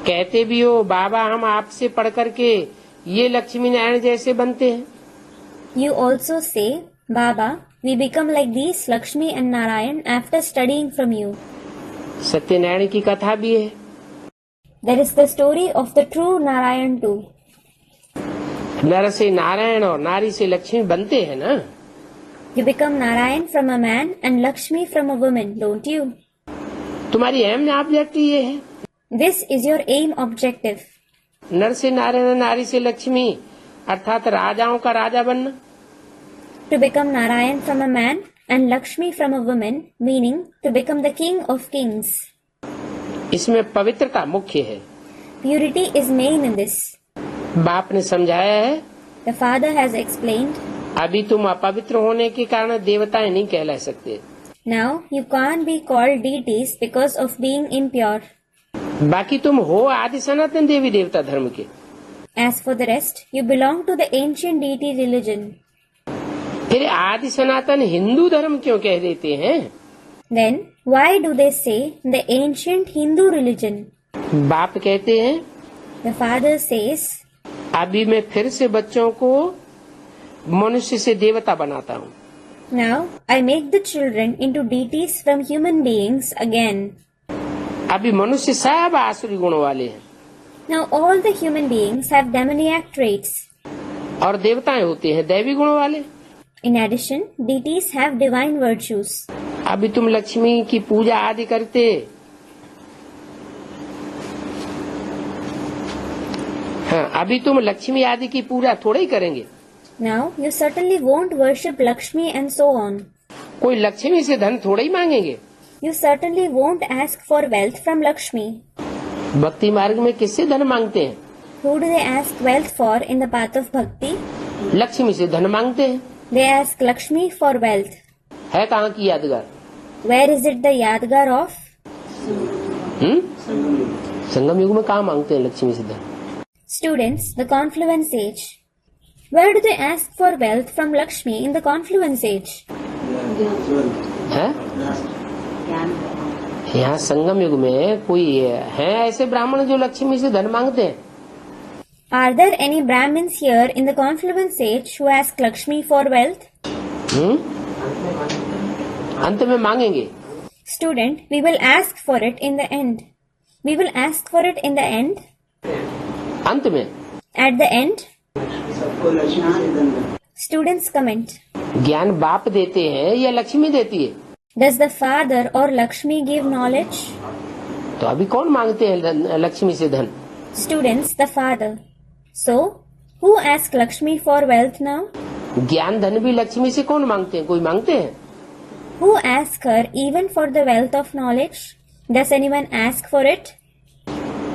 Speaker 2: कहते भी हो बाबा हम आपसे पढ़ करके ये लक्ष्मी नारायण जैसे बनते हैं।
Speaker 1: You also say, Baba, we become like these Lakshmi and Narayan after studying from you.
Speaker 2: Satyanarayan की कथा भी है।
Speaker 1: There is the story of the true Narayan too.
Speaker 2: नर से नारायण और नारी से लक्ष्मी बनते हैं ना।
Speaker 1: You become Narayan from a man and Lakshmi from a woman, don't you?
Speaker 2: तुम्हारी एम ऑब्जेक्ट ये है।
Speaker 1: This is your aim objective.
Speaker 2: नर से नारायण नारी से लक्ष्मी अर्थात राजाओं का राजा बनना।
Speaker 1: To become Narayan from a man and Lakshmi from a woman, meaning to become the king of kings.
Speaker 2: इसमें पवित्रता मुख्य है।
Speaker 1: Purity is main in this.
Speaker 2: बाप ने समझाया है।
Speaker 1: The Father has explained.
Speaker 2: अभी तुम अपवित्र होने के कारण देवताएं नहीं कहला सकते।
Speaker 1: Now you can't be called deities because of being impure.
Speaker 2: बाकी तुम हो आदि सनातन देवी देवता धर्म के।
Speaker 1: As for the rest, you belong to the ancient deity religion.
Speaker 2: फिर आदि सनातन हिंदू धर्म क्यों कह देते हैं?
Speaker 1: Then why do they say the ancient Hindu religion?
Speaker 2: बाप कहते हैं
Speaker 1: The Father says,
Speaker 2: अभी मैं फिर से बच्चों को मनुष्य से देवता बनाता हूँ।
Speaker 1: Now I make the children into deities from human beings again.
Speaker 2: अभी मनुष्य सब आसुरी गुण वाले हैं।
Speaker 1: Now all the human beings have demoniac traits.
Speaker 2: और देवताएं होते हैं दैवी गुण वाले।
Speaker 1: In addition, deities have divine virtues.
Speaker 2: अभी तुम लक्ष्मी की पूजा आदि करते हाँ, अभी तुम लक्ष्मी आदि की पूजा थोड़े ही करेंगे।
Speaker 1: Now you certainly won't worship Lakshmi and so on.
Speaker 2: कोई लक्ष्मी से धन थोड़े ही मांगेंगे।
Speaker 1: You certainly won't ask for wealth from Lakshmi.
Speaker 2: भक्ति मार्ग में किससे धन मांगते हैं?
Speaker 1: Who do they ask wealth for in the path of bhakti?
Speaker 2: Lakshmi से धन मांगते हैं।
Speaker 1: They ask Lakshmi for wealth.
Speaker 2: है कहाँ की यादगार?
Speaker 1: Where is it the yadgar of?
Speaker 2: संगम युग में कहाँ मांगते हैं लक्ष्मी से धन?
Speaker 1: Students, the confluence age. Where do they ask for wealth from Lakshmi in the confluence age?
Speaker 2: है? यहाँ संगम युग में कोई है ऐसे ब्राह्मण जो लक्ष्मी से धन मांगते हैं?
Speaker 1: Are there any Brahmins here in the confluence age who ask Lakshmi for wealth?
Speaker 2: अंत में मांगेंगे।
Speaker 1: Student, we will ask for it in the end. We will ask for it in the end.
Speaker 2: अंत में?
Speaker 1: At the end. Students comment.
Speaker 2: ज्ञान बाप देते हैं या लक्ष्मी देती है?
Speaker 1: Does the father or Lakshmi give knowledge?
Speaker 2: तो अभी कौन मांगते हैं लक्ष्मी से धन?
Speaker 1: Students, the father. So, who asks Lakshmi for wealth now?
Speaker 2: ज्ञान धन भी लक्ष्मी से कौन मांगते हैं? कोई मांगते हैं?
Speaker 1: Who asks her even for the wealth of knowledge? Does anyone ask for it?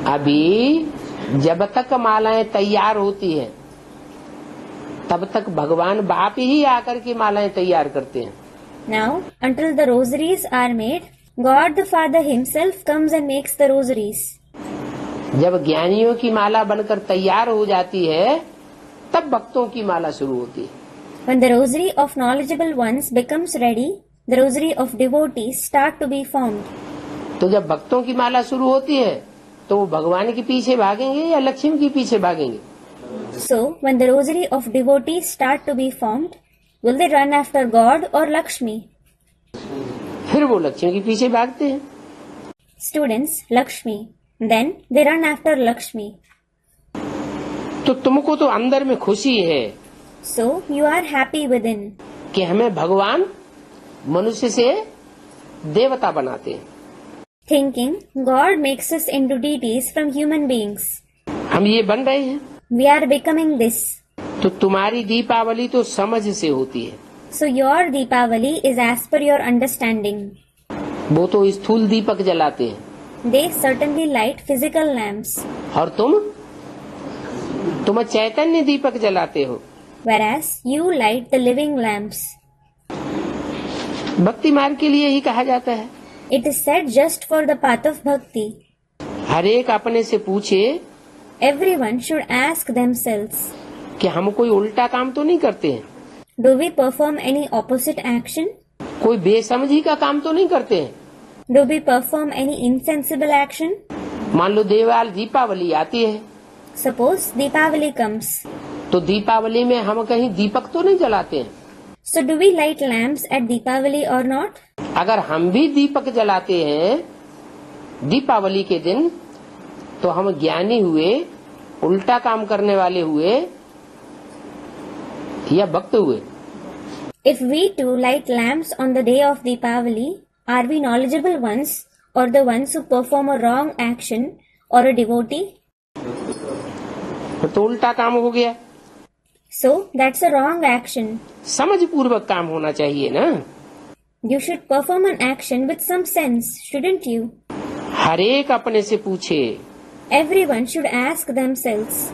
Speaker 2: अभी जब तक मालाएं तैयार होती हैं तब तक भगवान बाप ही आकर के मालाएं तैयार करते हैं।
Speaker 1: Now, until the rosaries are made, God the Father himself comes and makes the rosaries.
Speaker 2: जब ज्ञानियों की माला बनकर तैयार हो जाती है तब भक्तों की माला शुरू होती है।
Speaker 1: When the rosary of knowledgeable ones becomes ready, the rosary of devotees start to be formed.
Speaker 2: तो जब भक्तों की माला शुरू होती है तो वो भगवान के पीछे भागेंगे या लक्ष्मी के पीछे भागेंगे?
Speaker 1: So, when the rosary of devotees start to be formed, will they run after God or Lakshmi?
Speaker 2: फिर वो लक्ष्मी के पीछे भागते हैं।
Speaker 1: Students, Lakshmi. Then they run after Lakshmi.
Speaker 2: तो तुमको तो अंदर में खुशी है
Speaker 1: So, you are happy within.
Speaker 2: कि हमें भगवान मनुष्य से देवता बनाते हैं।
Speaker 1: Thinking, God makes us into deities from human beings.
Speaker 2: हम ये बन रहे हैं।
Speaker 1: We are becoming this.
Speaker 2: तो तुम्हारी दीपावली तो समझ से होती है।
Speaker 1: So your Deepavali is as per your understanding.
Speaker 2: वो तो स्थूल दीपक जलाते हैं।
Speaker 1: They certainly light physical lamps.
Speaker 2: और तुम चैतन्य दीपक जलाते हो।
Speaker 1: Whereas you light the living lamps.
Speaker 2: भक्ति मार्ग के लिए ही कहा जाता है।
Speaker 1: It is said just for the path of bhakti.
Speaker 2: हर एक अपने से पूछे
Speaker 1: Everyone should ask themselves,
Speaker 2: कि हम कोई उल्टा काम तो नहीं करते हैं?
Speaker 1: do we perform any opposite action?
Speaker 2: कोई बेसमझी का काम तो नहीं करते हैं?
Speaker 1: Do we perform any insensible action?
Speaker 2: मान लो दीपावली आती है
Speaker 1: Suppose Deepavali comes.
Speaker 2: तो दीपावली में हम कहीं दीपक तो नहीं जलाते हैं?
Speaker 1: So do we light lamps at Deepavali or not?
Speaker 2: अगर हम भी दीपक जलाते हैं दीपावली के दिन तो हम ज्ञानी हुए, उल्टा काम करने वाले हुए या भक्त हुए?
Speaker 1: If we too light lamps on the day of Deepavali, are we knowledgeable ones or the ones who perform a wrong action or a devotee?
Speaker 2: तो उल्टा काम हो गया।
Speaker 1: So that's a wrong action.
Speaker 2: समझ पूर्वक काम होना चाहिए ना।
Speaker 1: You should perform an action with some sense, shouldn't you?
Speaker 2: हर एक अपने से पूछे।
Speaker 1: Everyone should ask themselves.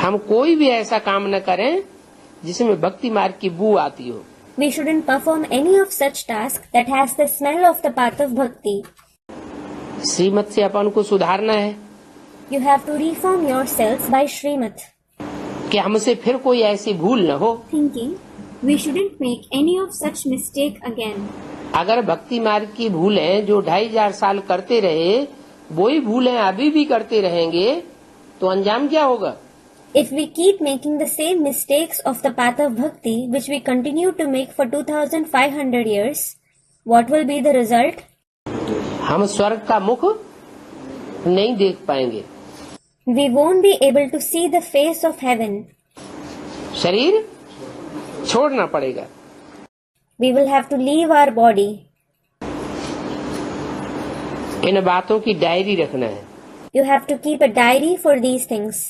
Speaker 2: हम कोई भी ऐसा काम न करें जिसमें भक्ति मार्ग की बू आती हो।
Speaker 1: We shouldn't perform any of such task that has the smell of the path of bhakti.
Speaker 2: श्रीमत से अपन को सुधारना है
Speaker 1: You have to reform yourself by Srimad.
Speaker 2: कि हमसे फिर कोई ऐसी भूल न हो।
Speaker 1: Thinking, we shouldn't make any of such mistake again.
Speaker 2: अगर भक्ति मार्ग की भूलें जो 2500 साल करते रहे वही भूलें अभी भी करते रहेंगे तो अंजाम क्या होगा?
Speaker 1: If we keep making the same mistakes of the path of bhakti which we continue to make for 2500 years, what will be the result?
Speaker 2: हम स्वर्ग का मुख नहीं देख पाएंगे।
Speaker 1: We won't be able to see the face of heaven.
Speaker 2: शरीर छोड़ना पड़ेगा।
Speaker 1: We will have to leave our body.
Speaker 2: इन बातों की डायरी रखना है।
Speaker 1: You have to keep a diary for these things.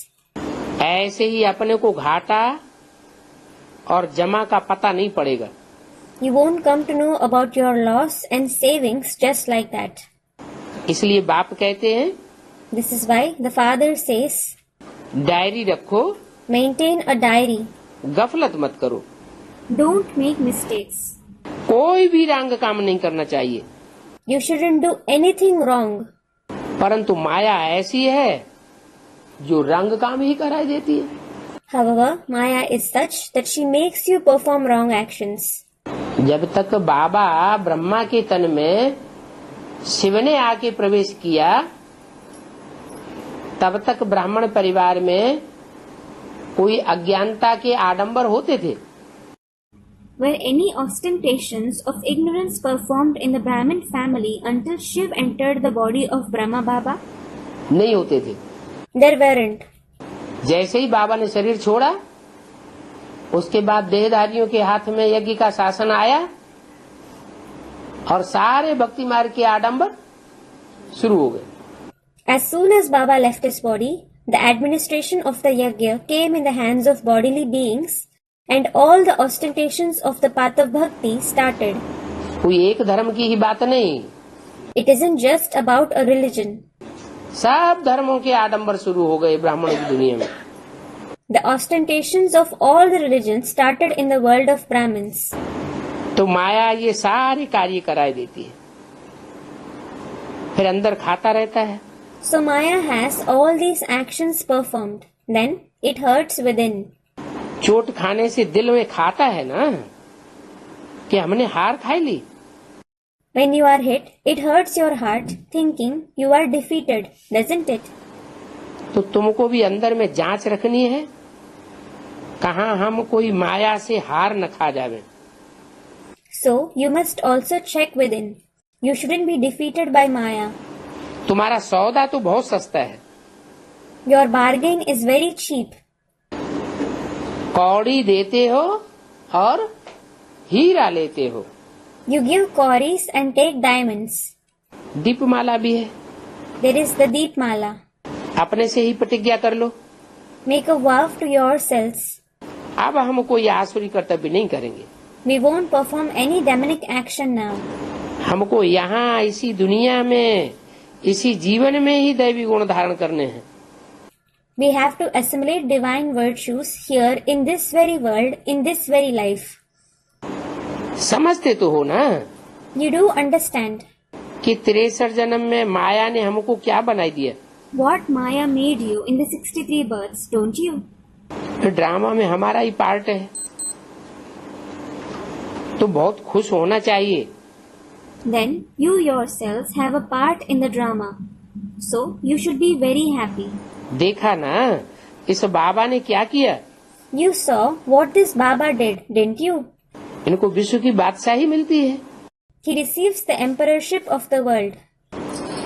Speaker 2: ऐसे ही अपने को घाटा और जमा का पता नहीं पड़ेगा।
Speaker 1: You won't come to know about your loss and savings just like that.
Speaker 2: इसलिए बाप कहते हैं,
Speaker 1: This is why the father says,
Speaker 2: diary रखो,
Speaker 1: maintain a diary.
Speaker 2: गफलत मत करो।
Speaker 1: Don't make mistakes.
Speaker 2: कोई भी रंग काम नहीं करना चाहिए।
Speaker 1: You shouldn't do anything wrong.
Speaker 2: परंतु माया ऐसी है जो रंग काम ही कराई देती है।
Speaker 1: However, Maya is such that she makes you perform wrong actions.
Speaker 2: जब तक बाबा ब्रह्मा के तन में शिव ने आके प्रवेश किया, तब तक ब्राह्मण परिवार में कोई अज्ञानता के आडंबर होते थे।
Speaker 1: Were any ostentations of ignorance performed in the Brahmin family until Shiv entered the body of Brahma Baba?
Speaker 2: नहीं होते थे।
Speaker 1: There weren't.
Speaker 2: जैसे ही बाबा ने शरीर छोड़ा, उसके बाद देहधारियों के हाथ में यज्ञ का शासन आया और सारे भक्ति मार्ग के आडंबर शुरू हो गए।
Speaker 1: As soon as Baba left his body, the administration of the yajna came in the hands of bodily beings, and all the ostentations of the path of bhakti started.
Speaker 2: कोई एक धर्म की ही बात नहीं,
Speaker 1: It isn't just about a religion.
Speaker 2: सब धर्मों के आडंबर शुरू हो गए ब्राह्मणों की दुनिया में।
Speaker 1: The ostentations of all the religions started in the world of Brahmins.
Speaker 2: तो माया ये सारे कार्य कराए देती है, फिर अंदर खाता रहता है।
Speaker 1: So Maya has all these actions performed. Then it hurts within.
Speaker 2: चोट खाने से दिल में खाता है ना कि हमने हार खाई ली।
Speaker 1: When you are hit, it hurts your heart, thinking you are defeated, doesn't it?
Speaker 2: तो तुमको भी अंदर में जांच रखनी है, कहाँ हम कोई माया से हार न खा जावे।
Speaker 1: So you must also check within. You shouldn't be defeated by Maya.
Speaker 2: तुम्हारा सौदा तो बहुत सस्ता है।
Speaker 1: Your bargain is very cheap.
Speaker 2: कौड़ी देते हो और हीरा लेते हो।
Speaker 1: You give kauris and take diamonds.
Speaker 2: दीपमाला भी है।
Speaker 1: There is the Deepmala.
Speaker 2: अपने से ही प्रतिज्ञा कर लो,
Speaker 1: Make a vow to yourselves.
Speaker 2: अब हम कोई आसुरी कर्तव्य नहीं करेंगे।
Speaker 1: We won't perform any demonic action now.
Speaker 2: हमको यहाँ इसी दुनिया में, इसी जीवन में ही दैवी गुण धारण करने हैं।
Speaker 1: We have to assimilate divine virtues here in this very world, in this very life.
Speaker 2: समझते तो हो ना
Speaker 1: You do understand
Speaker 2: कि 63 जन्म में माया ने हमको क्या बनाई दिया।
Speaker 1: what Maya made you in the 63 births, don't you?
Speaker 2: Drama में हमारा ही पार्ट है, तो बहुत खुश होना चाहिए।
Speaker 1: Then you yourselves have a part in the drama. So you should be very happy.
Speaker 2: देखा ना इस बाबा ने क्या किया।
Speaker 1: You saw what this Baba did, didn't you?
Speaker 2: इनको विश्व की बादशाही मिलती है।
Speaker 1: He receives the emperorship of the world.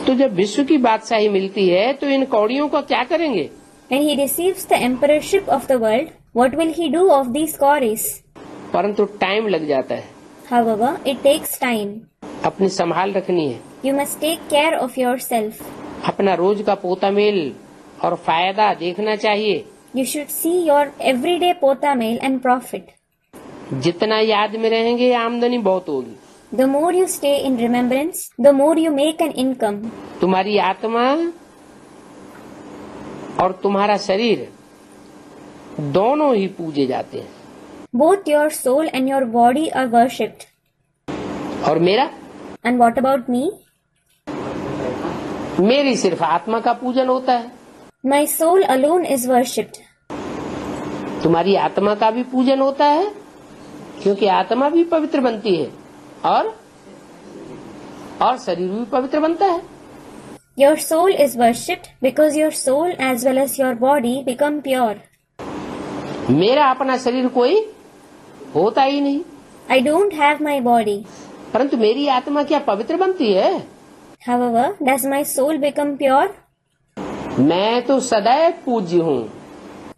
Speaker 2: तो जब विश्व की बादशाही मिलती है तो इन कौड़ियों को क्या करेंगे।
Speaker 1: When he receives the emperorship of the world, what will he do of these kauris?
Speaker 2: परंतु टाइम लग जाता है।
Speaker 1: However, it takes time.
Speaker 2: अपनी संभाल रखनी है।
Speaker 1: You must take care of yourself.
Speaker 2: अपना रोज का पोता मेल और फायदा देखना चाहिए।
Speaker 1: You should see your everyday pota mail and profit.
Speaker 2: जितना याद में रहेंगे आमदनी बहुत होगी।
Speaker 1: The more you stay in remembrance, the more you make an income.
Speaker 2: तुम्हारी आत्मा और तुम्हारा शरीर दोनों ही पूजे जाते हैं।
Speaker 1: Both your soul and your body are worshipped.
Speaker 2: और मेरा,
Speaker 1: And what about me?
Speaker 2: मेरी सिर्फ आत्मा का पूजन होता है।
Speaker 1: My soul alone is worshipped.
Speaker 2: तुम्हारी आत्मा का भी पूजन होता है, क्योंकि आत्मा भी पवित्र बनती है और शरीर भी पवित्र बनता है।
Speaker 1: Your soul is worshipped because your soul as well as your body become pure.
Speaker 2: मेरा अपना शरीर कोई होता ही नहीं।
Speaker 1: I don't have my body.
Speaker 2: परंतु मेरी आत्मा क्या पवित्र बनती है।
Speaker 1: However, does my soul become pure?
Speaker 2: मैं तो सदैव पूज्य हूँ,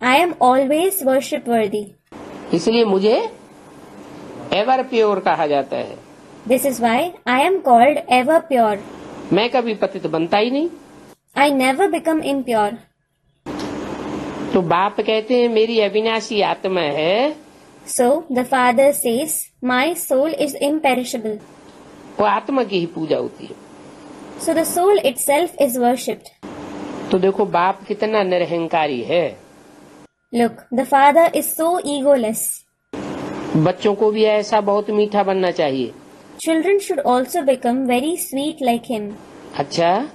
Speaker 1: I am always worship worthy.
Speaker 2: इसलिए मुझे एवर प्योर कहा जाता है।
Speaker 1: This is why I am called ever pure.
Speaker 2: मैं कभी पतित बनता ही नहीं।
Speaker 1: I never become impure.
Speaker 2: तो बाप कहते हैं मेरी अविनाशी आत्मा है,
Speaker 1: So the father says, my soul is imperishable.
Speaker 2: वो आत्मा की ही पूजा होती है।
Speaker 1: So the soul itself is worshipped.
Speaker 2: तो देखो बाप कितना निरहंकारी है।
Speaker 1: Look, the father is so egoless.
Speaker 2: बच्चों को भी ऐसा बहुत मीठा बनना चाहिए।
Speaker 1: Children should also become very sweet like him.
Speaker 2: अच्छा,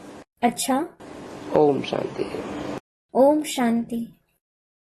Speaker 1: Acha,
Speaker 2: Om Shanti.
Speaker 1: Om Shanti.